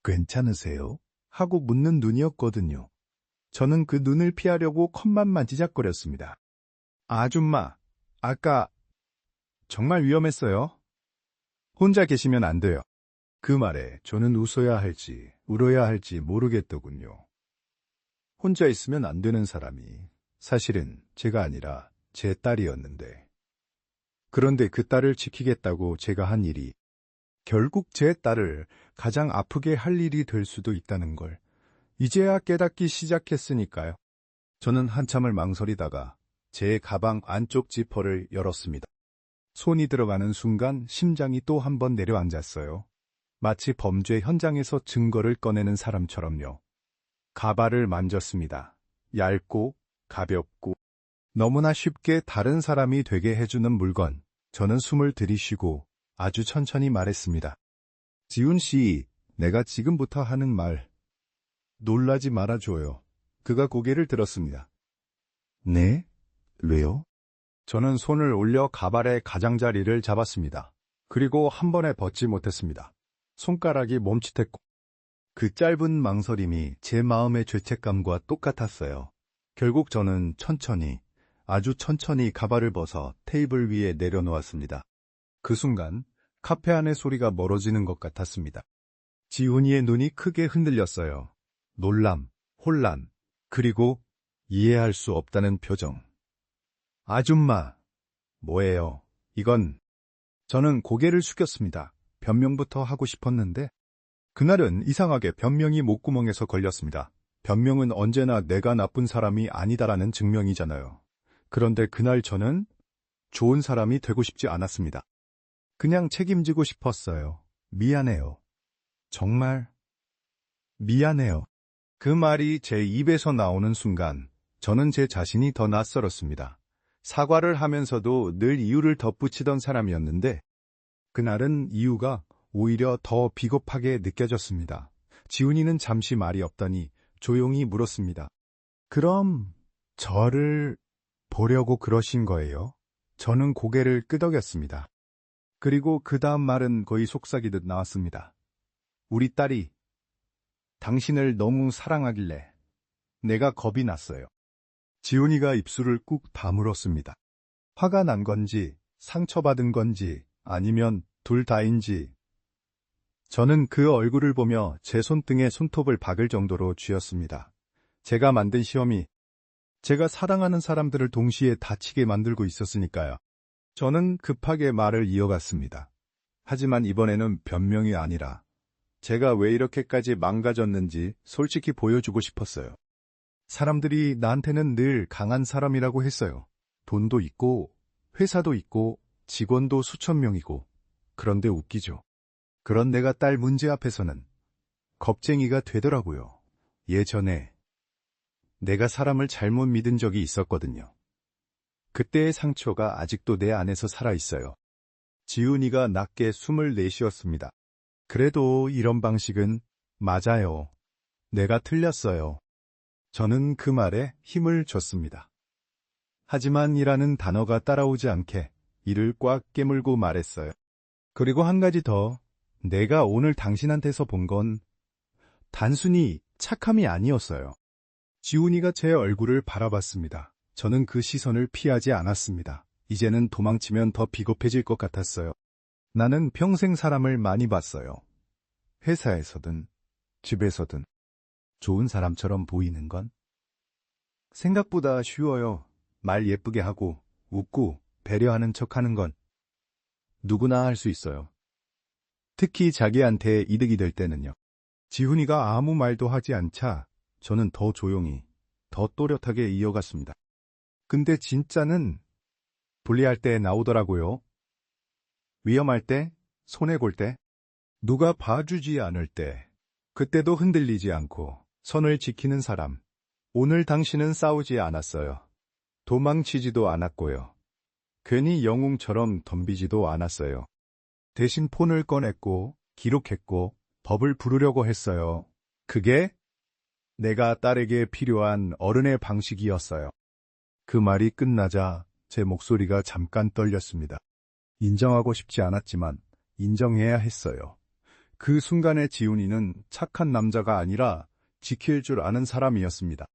괜찮으세요? 하고 묻는 눈이었거든요. 저는 그 눈을 피하려고 컵만 만지작거렸습니다. 아줌마, 아까 정말 위험했어요. 혼자 계시면 안 돼요. 그 말에 저는 웃어야 할지 울어야 할지 모르겠더군요. 혼자 있으면 안 되는 사람이 사실은 제가 아니라 제 딸이었는데. 그런데 그 딸을 지키겠다고 제가 한 일이 결국 제 딸을 가장 아프게 할 일이 될 수도 있다는 걸 이제야 깨닫기 시작했으니까요. 저는 한참을 망설이다가 제 가방 안쪽 지퍼를 열었습니다. 손이 들어가는 순간 심장이 또 한 번 내려앉았어요. 마치 범죄 현장에서 증거를 꺼내는 사람처럼요. 가발을 만졌습니다. 얇고 가볍고 너무나 쉽게 다른 사람이 되게 해주는 물건. 저는 숨을 들이쉬고 아주 천천히 말했습니다. 지훈 씨, 내가 지금부터 하는 말 놀라지 말아줘요. 그가 고개를 들었습니다. 네? 왜요? 저는 손을 올려 가발의 가장자리를 잡았습니다. 그리고 한 번에 벗지 못했습니다. 손가락이 멈칫했고 그 짧은 망설임이 제 마음의 죄책감과 똑같았어요. 결국 저는 천천히, 아주 천천히 가발을 벗어 테이블 위에 내려놓았습니다. 그 순간 카페 안의 소리가 멀어지는 것 같았습니다. 지훈이의 눈이 크게 흔들렸어요. 놀람, 혼란, 그리고 이해할 수 없다는 표정. 아줌마, 뭐예요? 이건... 저는 고개를 숙였습니다. 변명부터 하고 싶었는데 그날은 이상하게 변명이 목구멍에서 걸렸습니다. 변명은 언제나 내가 나쁜 사람이 아니다라는 증명이잖아요. 그런데 그날 저는 좋은 사람이 되고 싶지 않았습니다. 그냥 책임지고 싶었어요. 미안해요. 정말 미안해요. 그 말이 제 입에서 나오는 순간 저는 제 자신이 더 낯설었습니다. 사과를 하면서도 늘 이유를 덧붙이던 사람이었는데 그날은 이유가 오히려 더 비겁하게 느껴졌습니다. 지훈이는 잠시 말이 없더니 조용히 물었습니다. 그럼 저를 보려고 그러신 거예요? 저는 고개를 끄덕였습니다. 그리고 그 다음 말은 거의 속삭이듯 나왔습니다. 우리 딸이 당신을 너무 사랑하길래 내가 겁이 났어요. 지훈이가 입술을 꾹 다물었습니다. 화가 난 건지 상처받은 건지 아니면 둘 다인지. 저는 그 얼굴을 보며 제 손등에 손톱을 박을 정도로 쥐었습니다. 제가 만든 시험이 제가 사랑하는 사람들을 동시에 다치게 만들고 있었으니까요. 저는 급하게 말을 이어갔습니다. 하지만 이번에는 변명이 아니라 제가 왜 이렇게까지 망가졌는지 솔직히 보여주고 싶었어요. 사람들이 나한테는 늘 강한 사람이라고 했어요. 돈도 있고 회사도 있고 직원도 수천 명이고. 그런데 웃기죠. 그런 내가 딸 문제 앞에서는 겁쟁이가 되더라고요. 예전에 내가 사람을 잘못 믿은 적이 있었거든요. 그때의 상처가 아직도 내 안에서 살아있어요. 지훈이가 낮게 숨을 내쉬었습니다. 그래도 이런 방식은 맞아요. 내가 틀렸어요. 저는 그 말에 힘을 줬습니다. 하지만 이라는 단어가 따라오지 않게 이를 꽉 깨물고 말했어요. 그리고 한 가지 더. 내가 오늘 당신한테서 본 건 단순히 착함이 아니었어요. 지훈이가 제 얼굴을 바라봤습니다. 저는 그 시선을 피하지 않았습니다. 이제는 도망치면 더 비겁해질 것 같았어요. 나는 평생 사람을 많이 봤어요. 회사에서든 집에서든 좋은 사람처럼 보이는 건 생각보다 쉬워요. 말 예쁘게 하고 웃고 배려하는 척하는 건 누구나 할 수 있어요. 특히 자기한테 이득이 될 때는요. 지훈이가 아무 말도 하지 않자 저는 더 조용히, 더 또렷하게 이어갔습니다. 근데 진짜는 불리할 때 나오더라고요. 위험할 때, 손해볼 때, 누가 봐주지 않을 때, 그때도 흔들리지 않고 선을 지키는 사람. 오늘 당신은 싸우지 않았어요. 도망치지도 않았고요. 괜히 영웅처럼 덤비지도 않았어요. 대신 폰을 꺼냈고, 기록했고, 법을 부르려고 했어요. 그게 내가 딸에게 필요한 어른의 방식이었어요. 그 말이 끝나자 제 목소리가 잠깐 떨렸습니다. 인정하고 싶지 않았지만 인정해야 했어요. 그 순간에 지훈이는 착한 남자가 아니라 지킬 줄 아는 사람이었습니다.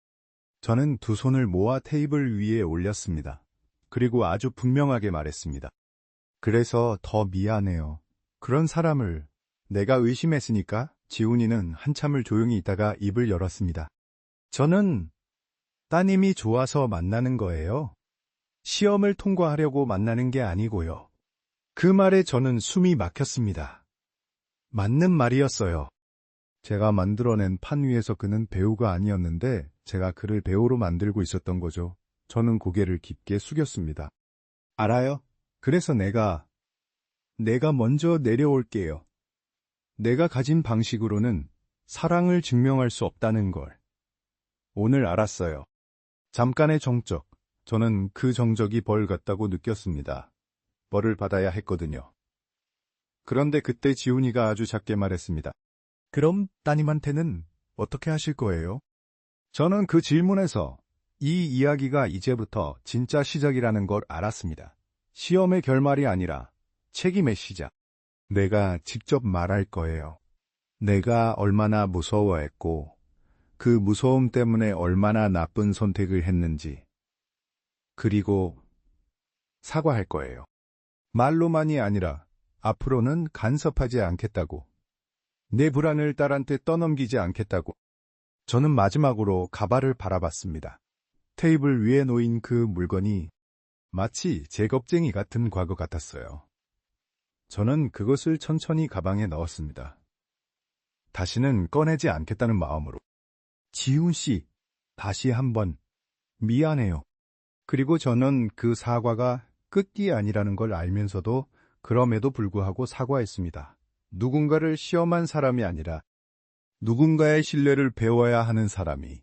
저는 두 손을 모아 테이블 위에 올렸습니다. 그리고 아주 분명하게 말했습니다. 그래서 더 미안해요. 그런 사람을 내가 의심했으니까. 지훈이는 한참을 조용히 있다가 입을 열었습니다. 저는 따님이 좋아서 만나는 거예요. 시험을 통과하려고 만나는 게 아니고요. 그 말에 저는 숨이 막혔습니다. 맞는 말이었어요. 제가 만들어낸 판 위에서 그는 배우가 아니었는데 제가 그를 배우로 만들고 있었던 거죠. 저는 고개를 깊게 숙였습니다. 알아요? 그래서 내가 먼저 내려올게요. 내가 가진 방식으로는 사랑을 증명할 수 없다는 걸 오늘 알았어요. 잠깐의 정적, 저는 그 정적이 벌 같다고 느꼈습니다. 벌을 받아야 했거든요. 그런데 그때 지훈이가 아주 작게 말했습니다. 그럼 따님한테는 어떻게 하실 거예요? 저는 그 질문에서 이 이야기가 이제부터 진짜 시작이라는 걸 알았습니다. 시험의 결말이 아니라 책임의 시작. 내가 직접 말할 거예요. 내가 얼마나 무서워했고 그 무서움 때문에 얼마나 나쁜 선택을 했는지. 그리고 사과할 거예요. 말로만이 아니라 앞으로는 간섭하지 않겠다고. 내 불안을 딸한테 떠넘기지 않겠다고. 저는 마지막으로 가발을 바라봤습니다. 테이블 위에 놓인 그 물건이 마치 제 겁쟁이 같은 과거 같았어요. 저는 그것을 천천히 가방에 넣었습니다. 다시는 꺼내지 않겠다는 마음으로. 지훈 씨, 다시 한번 미안해요. 그리고 저는 그 사과가 끝이 아니라는 걸 알면서도 그럼에도 불구하고 사과했습니다. 누군가를 시험한 사람이 아니라 누군가의 신뢰를 배워야 하는 사람이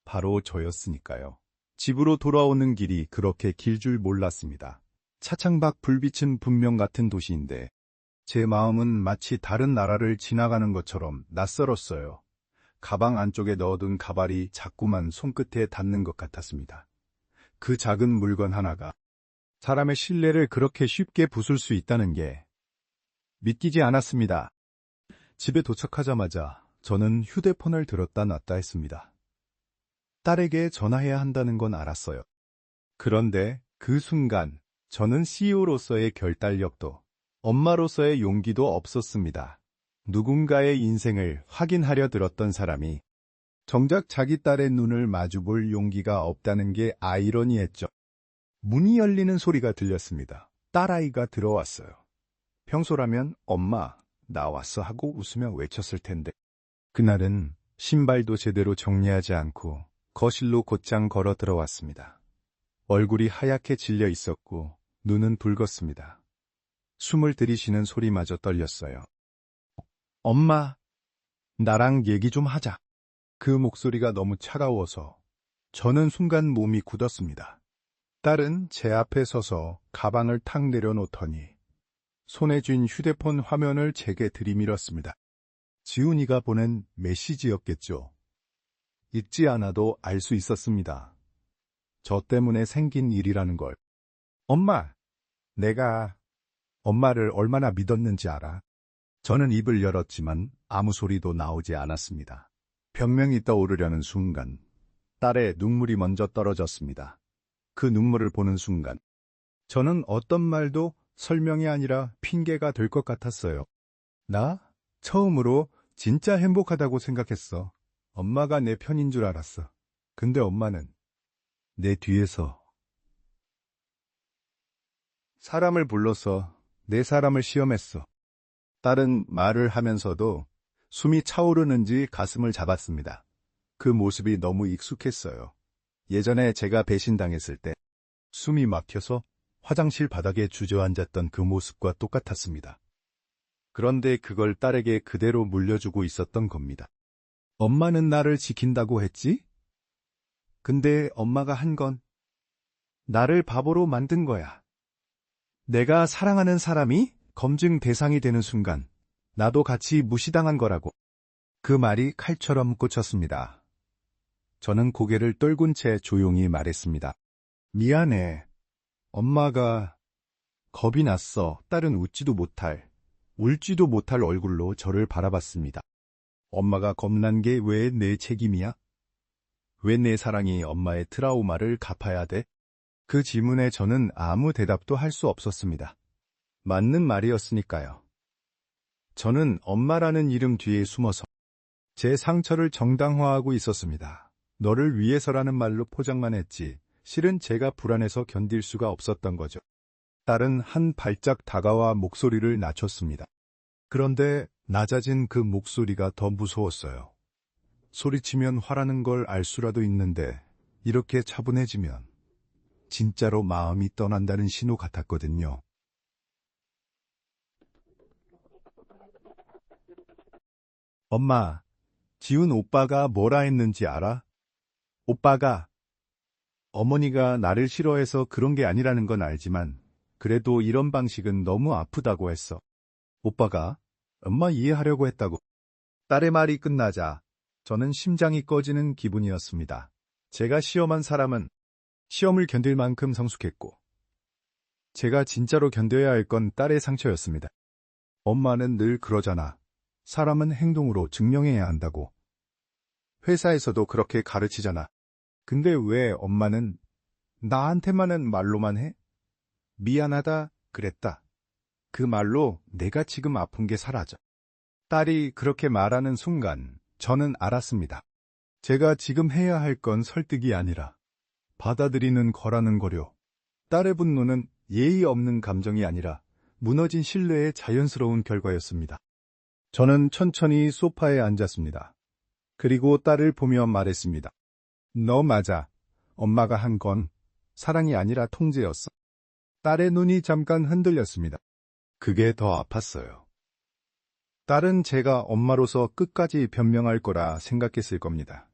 바로 저였으니까요. 집으로 돌아오는 길이 그렇게 길 줄 몰랐습니다. 차창 밖 불빛은 분명 같은 도시인데 제 마음은 마치 다른 나라를 지나가는 것처럼 낯설었어요. 가방 안쪽에 넣어둔 가발이 자꾸만 손끝에 닿는 것 같았습니다. 그 작은 물건 하나가 사람의 신뢰를 그렇게 쉽게 부술 수 있다는 게 믿기지 않았습니다. 집에 도착하자마자 저는 휴대폰을 들었다 놨다 했습니다. 딸에게 전화해야 한다는 건 알았어요. 그런데 그 순간 저는 CEO로서의 결단력도 엄마로서의 용기도 없었습니다. 누군가의 인생을 확인하려 들었던 사람이 정작 자기 딸의 눈을 마주볼 용기가 없다는 게 아이러니했죠. 문이 열리는 소리가 들렸습니다. 딸아이가 들어왔어요. 평소라면 엄마, 나 왔어 하고 웃으며 외쳤을 텐데 그날은 신발도 제대로 정리하지 않고 거실로 곧장 걸어 들어왔습니다. 얼굴이 하얗게 질려 있었고 눈은 붉었습니다. 숨을 들이쉬는 소리마저 떨렸어요. 엄마, 나랑 얘기 좀 하자. 그 목소리가 너무 차가워서 저는 순간 몸이 굳었습니다. 딸은 제 앞에 서서 가방을 탁 내려놓더니 손에 쥔 휴대폰 화면을 제게 들이밀었습니다. 지훈이가 보낸 메시지였겠죠. 읽지 않아도 알 수 있었습니다. 저 때문에 생긴 일이라는 걸. 엄마, 내가 엄마를 얼마나 믿었는지 알아? 저는 입을 열었지만 아무 소리도 나오지 않았습니다. 변명이 떠오르려는 순간 딸의 눈물이 먼저 떨어졌습니다. 그 눈물을 보는 순간 저는 어떤 말도 설명이 아니라 핑계가 될 것 같았어요. 나 처음으로 진짜 행복하다고 생각했어. 엄마가 내 편인 줄 알았어. 근데 엄마는 내 뒤에서 사람을 불러서 내 사람을 시험했어. 딸은 말을 하면서도 숨이 차오르는지 가슴을 잡았습니다. 그 모습이 너무 익숙했어요. 예전에 제가 배신당했을 때 숨이 막혀서 화장실 바닥에 주저앉았던 그 모습과 똑같았습니다. 그런데 그걸 딸에게 그대로 물려주고 있었던 겁니다. 엄마는 나를 지킨다고 했지? 근데 엄마가 한 건 나를 바보로 만든 거야. 내가 사랑하는 사람이 검증 대상이 되는 순간 나도 같이 무시당한 거라고. 그 말이 칼처럼 꽂혔습니다. 저는 고개를 떨군 채 조용히 말했습니다. 미안해. 엄마가 겁이 났어. 딸은 울지도 못할 얼굴로 저를 바라봤습니다. 엄마가 겁난 게 왜 내 책임이야? 왜 내 사랑이 엄마의 트라우마를 갚아야 돼? 그 질문에 저는 아무 대답도 할 수 없었습니다. 맞는 말이었으니까요. 저는 엄마라는 이름 뒤에 숨어서 제 상처를 정당화하고 있었습니다. 너를 위해서라는 말로 포장만 했지 실은 제가 불안해서 견딜 수가 없었던 거죠. 딸은 한 발짝 다가와 목소리를 낮췄습니다. 그런데 낮아진 그 목소리가 더 무서웠어요. 소리치면 화나는 걸 알 수라도 있는데 이렇게 차분해지면 진짜로 마음이 떠난다는 신호 같았거든요. 엄마, 지훈 오빠가 뭐라 했는지 알아? 오빠가 어머니가 나를 싫어해서 그런 게 아니라는 건 알지만 그래도 이런 방식은 너무 아프다고 했어. 오빠가 엄마 이해하려고 했다고. 딸의 말이 끝나자 저는 심장이 꺼지는 기분이었습니다. 제가 시험한 사람은 시험을 견딜 만큼 성숙했고 제가 진짜로 견뎌야 할 건 딸의 상처였습니다. 엄마는 늘 그러잖아. 사람은 행동으로 증명해야 한다고. 회사에서도 그렇게 가르치잖아. 근데 왜 엄마는 나한테만은 말로만 해? 미안하다 그랬다. 그 말로 내가 지금 아픈 게 사라져. 딸이 그렇게 말하는 순간 저는 알았습니다. 제가 지금 해야 할 건 설득이 아니라 받아들이는 거라는 거려. 딸의 분노는 예의 없는 감정이 아니라 무너진 신뢰의 자연스러운 결과였습니다. 저는 천천히 소파에 앉았습니다. 그리고 딸을 보며 말했습니다. 너 맞아. 엄마가 한 건 사랑이 아니라 통제였어. 딸의 눈이 잠깐 흔들렸습니다. 그게 더 아팠어요. 딸은 제가 엄마로서 끝까지 변명할 거라 생각했을 겁니다.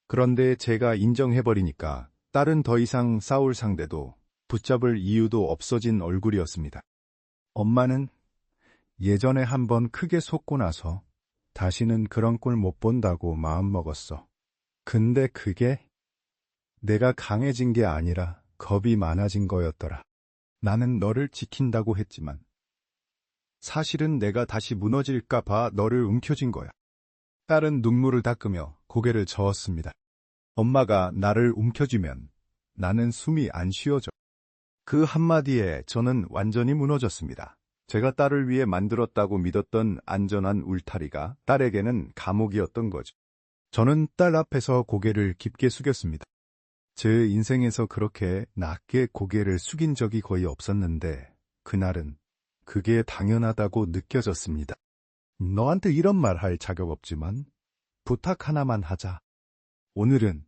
그런데 제가 인정해버리니까 딸은 더 이상 싸울 상대도 붙잡을 이유도 없어진 얼굴이었습니다. 엄마는 예전에 한번 크게 속고 나서 다시는 그런 꼴 못 본다고 마음먹었어. 근데 그게 내가 강해진 게 아니라 겁이 많아진 거였더라. 나는 너를 지킨다고 했지만 사실은 내가 다시 무너질까 봐 너를 움켜쥔 거야. 딸은 눈물을 닦으며 고개를 저었습니다. 엄마가 나를 움켜쥐면 나는 숨이 안 쉬어져. 그 한마디에 저는 완전히 무너졌습니다. 제가 딸을 위해 만들었다고 믿었던 안전한 울타리가 딸에게는 감옥이었던 거죠. 저는 딸 앞에서 고개를 깊게 숙였습니다. 제 인생에서 그렇게 낮게 고개를 숙인 적이 거의 없었는데 그날은 그게 당연하다고 느껴졌습니다. 너한테 이런 말 할 자격 없지만 부탁 하나만 하자. 오늘은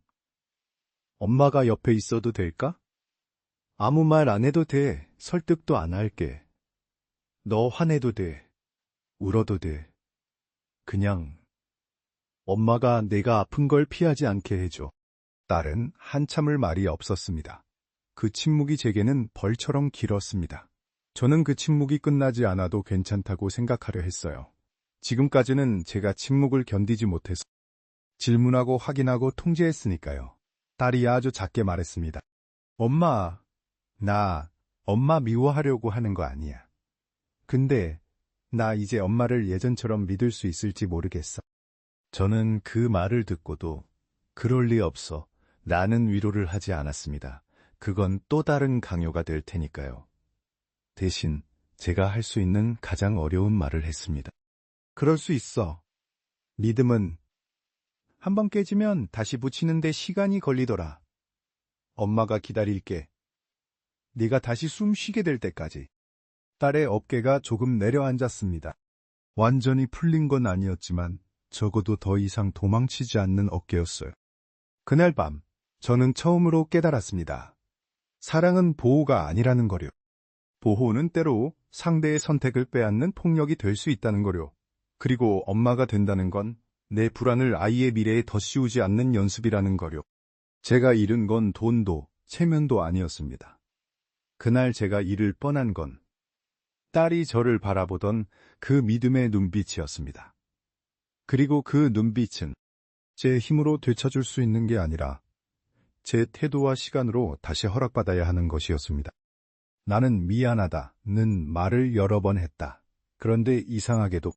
엄마가 옆에 있어도 될까? 아무 말 안 해도 돼. 설득도 안 할게. 너 화내도 돼. 울어도 돼. 그냥 엄마가 내가 아픈 걸 피하지 않게 해줘. 딸은 한참을 말이 없었습니다. 그 침묵이 제게는 벌처럼 길었습니다. 저는 그 침묵이 끝나지 않아도 괜찮다고 생각하려 했어요. 지금까지는 제가 침묵을 견디지 못해서 질문하고 확인하고 통제했으니까요. 딸이 아주 작게 말했습니다. 엄마, 나 엄마 미워하려고 하는 거 아니야. 근데 나 이제 엄마를 예전처럼 믿을 수 있을지 모르겠어. 저는 그 말을 듣고도 그럴 리 없어. 나는 위로를 하지 않았습니다. 그건 또 다른 강요가 될 테니까요. 대신 제가 할 수 있는 가장 어려운 말을 했습니다. 그럴 수 있어. 믿음은 한번 깨지면 다시 붙이는데 시간이 걸리더라. 엄마가 기다릴게. 네가 다시 숨 쉬게 될 때까지. 딸의 어깨가 조금 내려앉았습니다. 완전히 풀린 건 아니었지만 적어도 더 이상 도망치지 않는 어깨였어요. 그날 밤 저는 처음으로 깨달았습니다. 사랑은 보호가 아니라는 거려. 보호는 때로 상대의 선택을 빼앗는 폭력이 될 수 있다는 거려. 그리고 엄마가 된다는 건 내 불안을 아이의 미래에 덧씌우지 않는 연습이라는 거요. 제가 잃은 건 돈도 체면도 아니었습니다. 그날 제가 잃을 뻔한 건 딸이 저를 바라보던 그 믿음의 눈빛이었습니다. 그리고 그 눈빛은 제 힘으로 되찾을 수 있는 게 아니라 제 태도와 시간으로 다시 허락받아야 하는 것이었습니다. 나는 미안하다는 말을 여러 번 했다. 그런데 이상하게도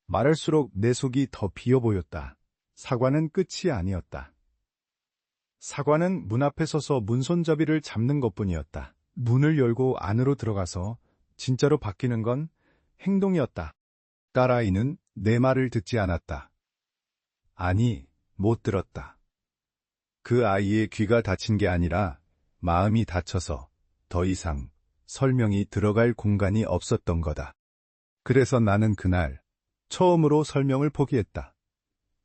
말할수록 내 속이 더 비어 보였다. 사과는 끝이 아니었다. 사과는 문 앞에 서서 문손잡이를 잡는 것뿐이었다. 문을 열고 안으로 들어가서 진짜로 바뀌는 건 행동이었다. 딸아이는 내 말을 듣지 않았다. 아니, 못 들었다. 그 아이의 귀가 다친 게 아니라 마음이 다쳐서 더 이상 설명이 들어갈 공간이 없었던 거다. 그래서 나는 그날 처음으로 설명을 포기했다.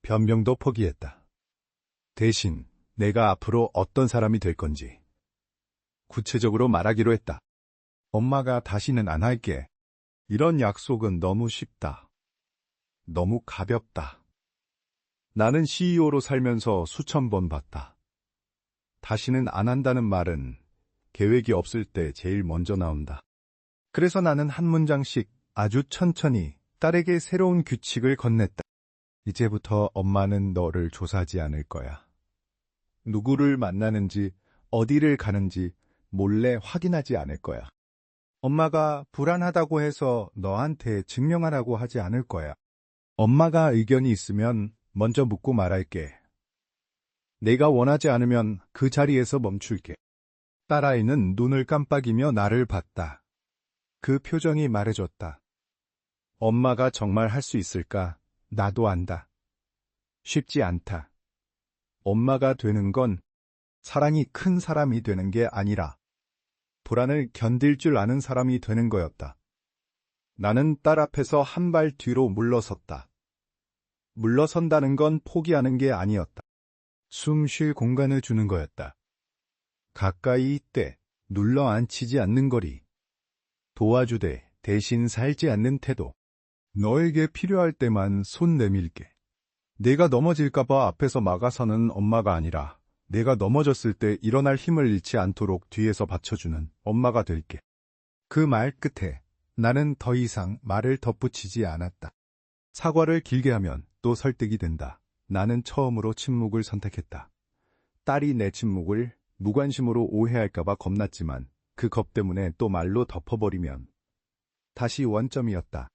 변명도 포기했다. 대신 내가 앞으로 어떤 사람이 될 건지 구체적으로 말하기로 했다. 엄마가 다시는 안 할게. 이런 약속은 너무 쉽다. 너무 가볍다. 나는 CEO로 살면서 수천 번 봤다. 다시는 안 한다는 말은 계획이 없을 때 제일 먼저 나온다. 그래서 나는 한 문장씩 아주 천천히 딸에게 새로운 규칙을 건넸다. 이제부터 엄마는 너를 조사하지 않을 거야. 누구를 만나는지, 어디를 가는지 몰래 확인하지 않을 거야. 엄마가 불안하다고 해서 너한테 증명하라고 하지 않을 거야. 엄마가 의견이 있으면 먼저 묻고 말할게. 내가 원하지 않으면 그 자리에서 멈출게. 딸아이는 눈을 깜빡이며 나를 봤다. 그 표정이 말해줬다. 엄마가 정말 할 수 있을까? 나도 안다. 쉽지 않다. 엄마가 되는 건 사랑이 큰 사람이 되는 게 아니라 불안을 견딜 줄 아는 사람이 되는 거였다. 나는 딸 앞에서 한 발 뒤로 물러섰다. 물러선다는 건 포기하는 게 아니었다. 숨 쉴 공간을 주는 거였다. 가까이 있되 눌러 앉히지 않는 거리. 도와주되 대신 살지 않는 태도. 너에게 필요할 때만 손 내밀게. 내가 넘어질까봐 앞에서 막아서는 엄마가 아니라 내가 넘어졌을 때 일어날 힘을 잃지 않도록 뒤에서 받쳐주는 엄마가 될게. 그 말 끝에 나는 더 이상 말을 덧붙이지 않았다. 사과를 길게 하면 또 설득이 된다. 나는 처음으로 침묵을 선택했다. 딸이 내 침묵을 무관심으로 오해할까봐 겁났지만 그 겁 때문에 또 말로 덮어버리면 다시 원점이었다.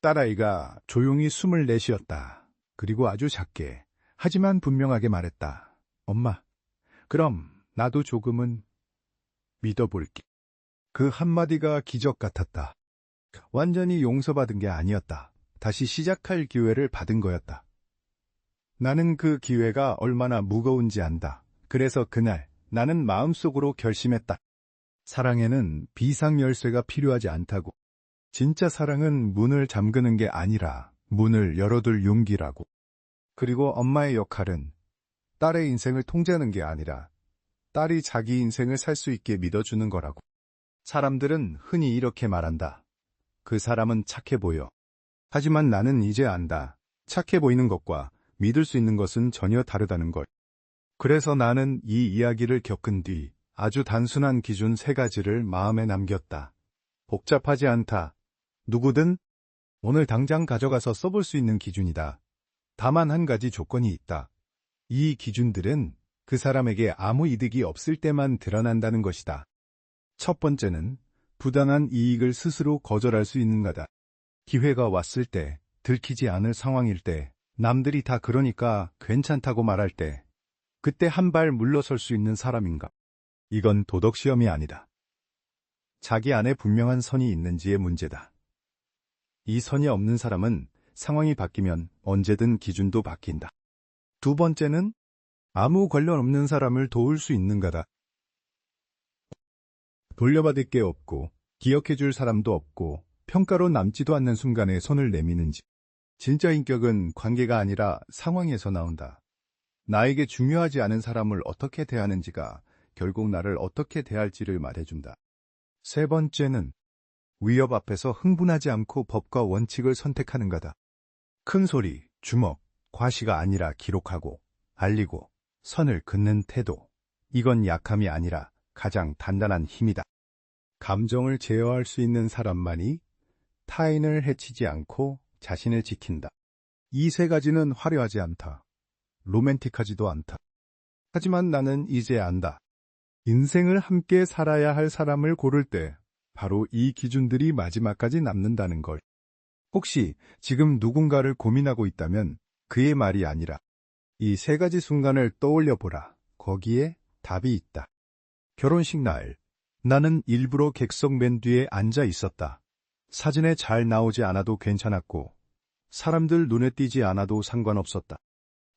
딸아이가 조용히 숨을 내쉬었다. 그리고 아주 작게 하지만 분명하게 말했다. 엄마, 그럼 나도 조금은 믿어볼게. 그 한마디가 기적 같았다. 완전히 용서받은 게 아니었다. 다시 시작할 기회를 받은 거였다. 나는 그 기회가 얼마나 무거운지 안다. 그래서 그날 나는 마음속으로 결심했다. 사랑에는 비상열쇠가 필요하지 않다고. 진짜 사랑은 문을 잠그는 게 아니라 문을 열어둘 용기라고. 그리고 엄마의 역할은 딸의 인생을 통제하는 게 아니라 딸이 자기 인생을 살 수 있게 믿어주는 거라고. 사람들은 흔히 이렇게 말한다. 그 사람은 착해 보여. 하지만 나는 이제 안다. 착해 보이는 것과 믿을 수 있는 것은 전혀 다르다는 걸. 그래서 나는 이 이야기를 겪은 뒤 아주 단순한 기준 3가지를 마음에 남겼다. 복잡하지 않다. 누구든 오늘 당장 가져가서 써볼 수 있는 기준이다. 다만 한 가지 조건이 있다. 이 기준들은 그 사람에게 아무 이득이 없을 때만 드러난다는 것이다. 첫 번째는 부당한 이익을 스스로 거절할 수 있는가다. 기회가 왔을 때, 들키지 않을 상황일 때, 남들이 다 그러니까 괜찮다고 말할 때, 그때 한 발 물러설 수 있는 사람인가? 이건 도덕시험이 아니다. 자기 안에 분명한 선이 있는지의 문제다. 이 선이 없는 사람은 상황이 바뀌면 언제든 기준도 바뀐다. 두 번째는 아무 관련 없는 사람을 도울 수 있는가다. 돌려받을 게 없고 기억해줄 사람도 없고 평가로 남지도 않는 순간에 손을 내미는지. 진짜 인격은 관계가 아니라 상황에서 나온다. 나에게 중요하지 않은 사람을 어떻게 대하는지가 결국 나를 어떻게 대할지를 말해준다. 세 번째는 위협 앞에서 흥분하지 않고 법과 원칙을 선택하는가다. 큰 소리, 주먹, 과시가 아니라 기록하고, 알리고, 선을 긋는 태도. 이건 약함이 아니라 가장 단단한 힘이다. 감정을 제어할 수 있는 사람만이 타인을 해치지 않고 자신을 지킨다. 이 세 가지는 화려하지 않다. 로맨틱하지도 않다. 하지만 나는 이제 안다. 인생을 함께 살아야 할 사람을 고를 때 바로 이 기준들이 마지막까지 남는다는 걸. 혹시 지금 누군가를 고민하고 있다면 그의 말이 아니라 이 세 가지 순간을 떠올려 보라. 거기에 답이 있다. 결혼식 날, 나는 일부러 객석 맨 뒤에 앉아 있었다. 사진에 잘 나오지 않아도 괜찮았고 사람들 눈에 띄지 않아도 상관없었다.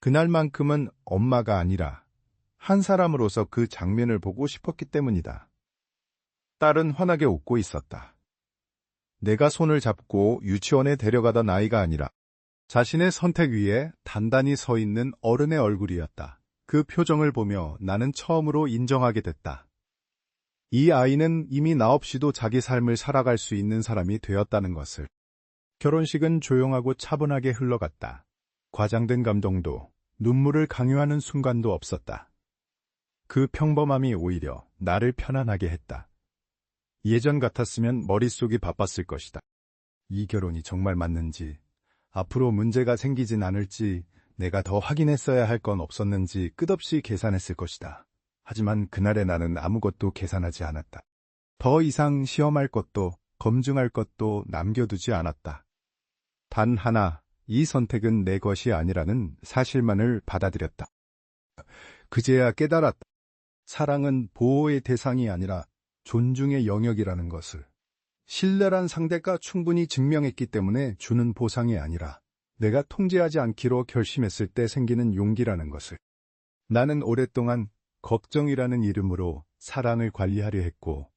그날만큼은 엄마가 아니라 한 사람으로서 그 장면을 보고 싶었기 때문이다. 딸은 환하게 웃고 있었다. 내가 손을 잡고 유치원에 데려가던 아이가 아니라 자신의 선택 위에 단단히 서 있는 어른의 얼굴이었다. 그 표정을 보며 나는 처음으로 인정하게 됐다. 이 아이는 이미 나 없이도 자기 삶을 살아갈 수 있는 사람이 되었다는 것을. 결혼식은 조용하고 차분하게 흘러갔다. 과장된 감동도, 눈물을 강요하는 순간도 없었다. 그 평범함이 오히려 나를 편안하게 했다. 예전 같았으면 머릿속이 바빴을 것이다. 이 결혼이 정말 맞는지, 앞으로 문제가 생기진 않을지, 내가 더 확인했어야 할 건 없었는지 끝없이 계산했을 것이다. 하지만 그날의 나는 아무것도 계산하지 않았다. 더 이상 시험할 것도 검증할 것도 남겨두지 않았다. 단 하나, 이 선택은 내 것이 아니라는 사실만을 받아들였다. 그제야 깨달았다. 사랑은 보호의 대상이 아니라 존중의 영역이라는 것을. 신랄한 상대가 충분히 증명했기 때문에 주는 보상이 아니라 내가 통제하지 않기로 결심했을 때 생기는 용기라는 것을. 나는 오랫동안 걱정이라는 이름으로 사랑을 관리하려 했고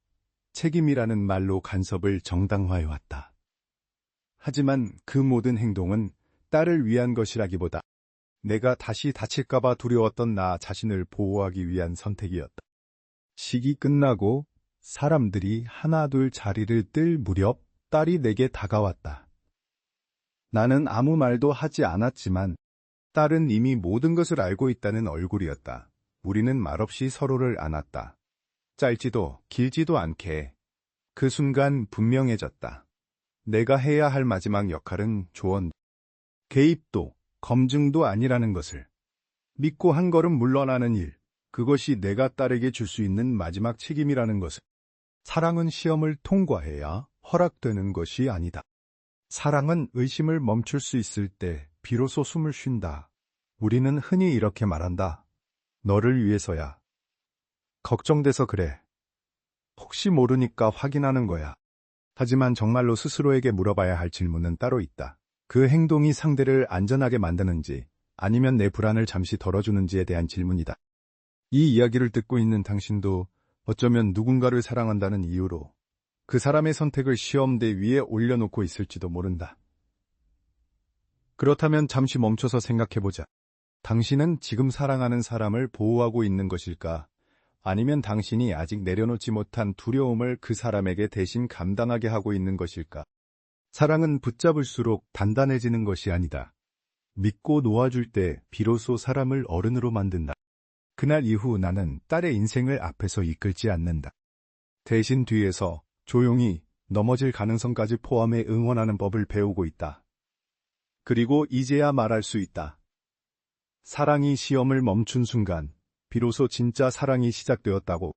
책임이라는 말로 간섭을 정당화해왔다. 하지만 그 모든 행동은 딸을 위한 것이라기보다 내가 다시 다칠까봐 두려웠던 나 자신을 보호하기 위한 선택이었다. 식이 끝나고 사람들이 하나둘 자리를 뜰 무렵 딸이 내게 다가왔다. 나는 아무 말도 하지 않았지만 딸은 이미 모든 것을 알고 있다는 얼굴이었다. 우리는 말없이 서로를 안았다. 짧지도 길지도 않게. 그 순간 분명해졌다. 내가 해야 할 마지막 역할은 조언, 개입도, 검증도 아니라는 것을. 믿고 한 걸음 물러나는 일, 그것이 내가 딸에게 줄 수 있는 마지막 책임이라는 것을. 사랑은 시험을 통과해야 허락되는 것이 아니다. 사랑은 의심을 멈출 수 있을 때 비로소 숨을 쉰다. 우리는 흔히 이렇게 말한다. 너를 위해서야. 걱정돼서 그래. 혹시 모르니까 확인하는 거야. 하지만 정말로 스스로에게 물어봐야 할 질문은 따로 있다. 그 행동이 상대를 안전하게 만드는지 아니면 내 불안을 잠시 덜어주는지에 대한 질문이다. 이 이야기를 듣고 있는 당신도 어쩌면 누군가를 사랑한다는 이유로 그 사람의 선택을 시험대 위에 올려놓고 있을지도 모른다. 그렇다면 잠시 멈춰서 생각해보자. 당신은 지금 사랑하는 사람을 보호하고 있는 것일까? 아니면 당신이 아직 내려놓지 못한 두려움을 그 사람에게 대신 감당하게 하고 있는 것일까? 사랑은 붙잡을수록 단단해지는 것이 아니다. 믿고 놓아줄 때 비로소 사람을 어른으로 만든다. 그날 이후 나는 딸의 인생을 앞에서 이끌지 않는다. 대신 뒤에서 조용히 넘어질 가능성까지 포함해 응원하는 법을 배우고 있다. 그리고 이제야 말할 수 있다. 사랑이 시험을 멈춘 순간 비로소 진짜 사랑이 시작되었다고.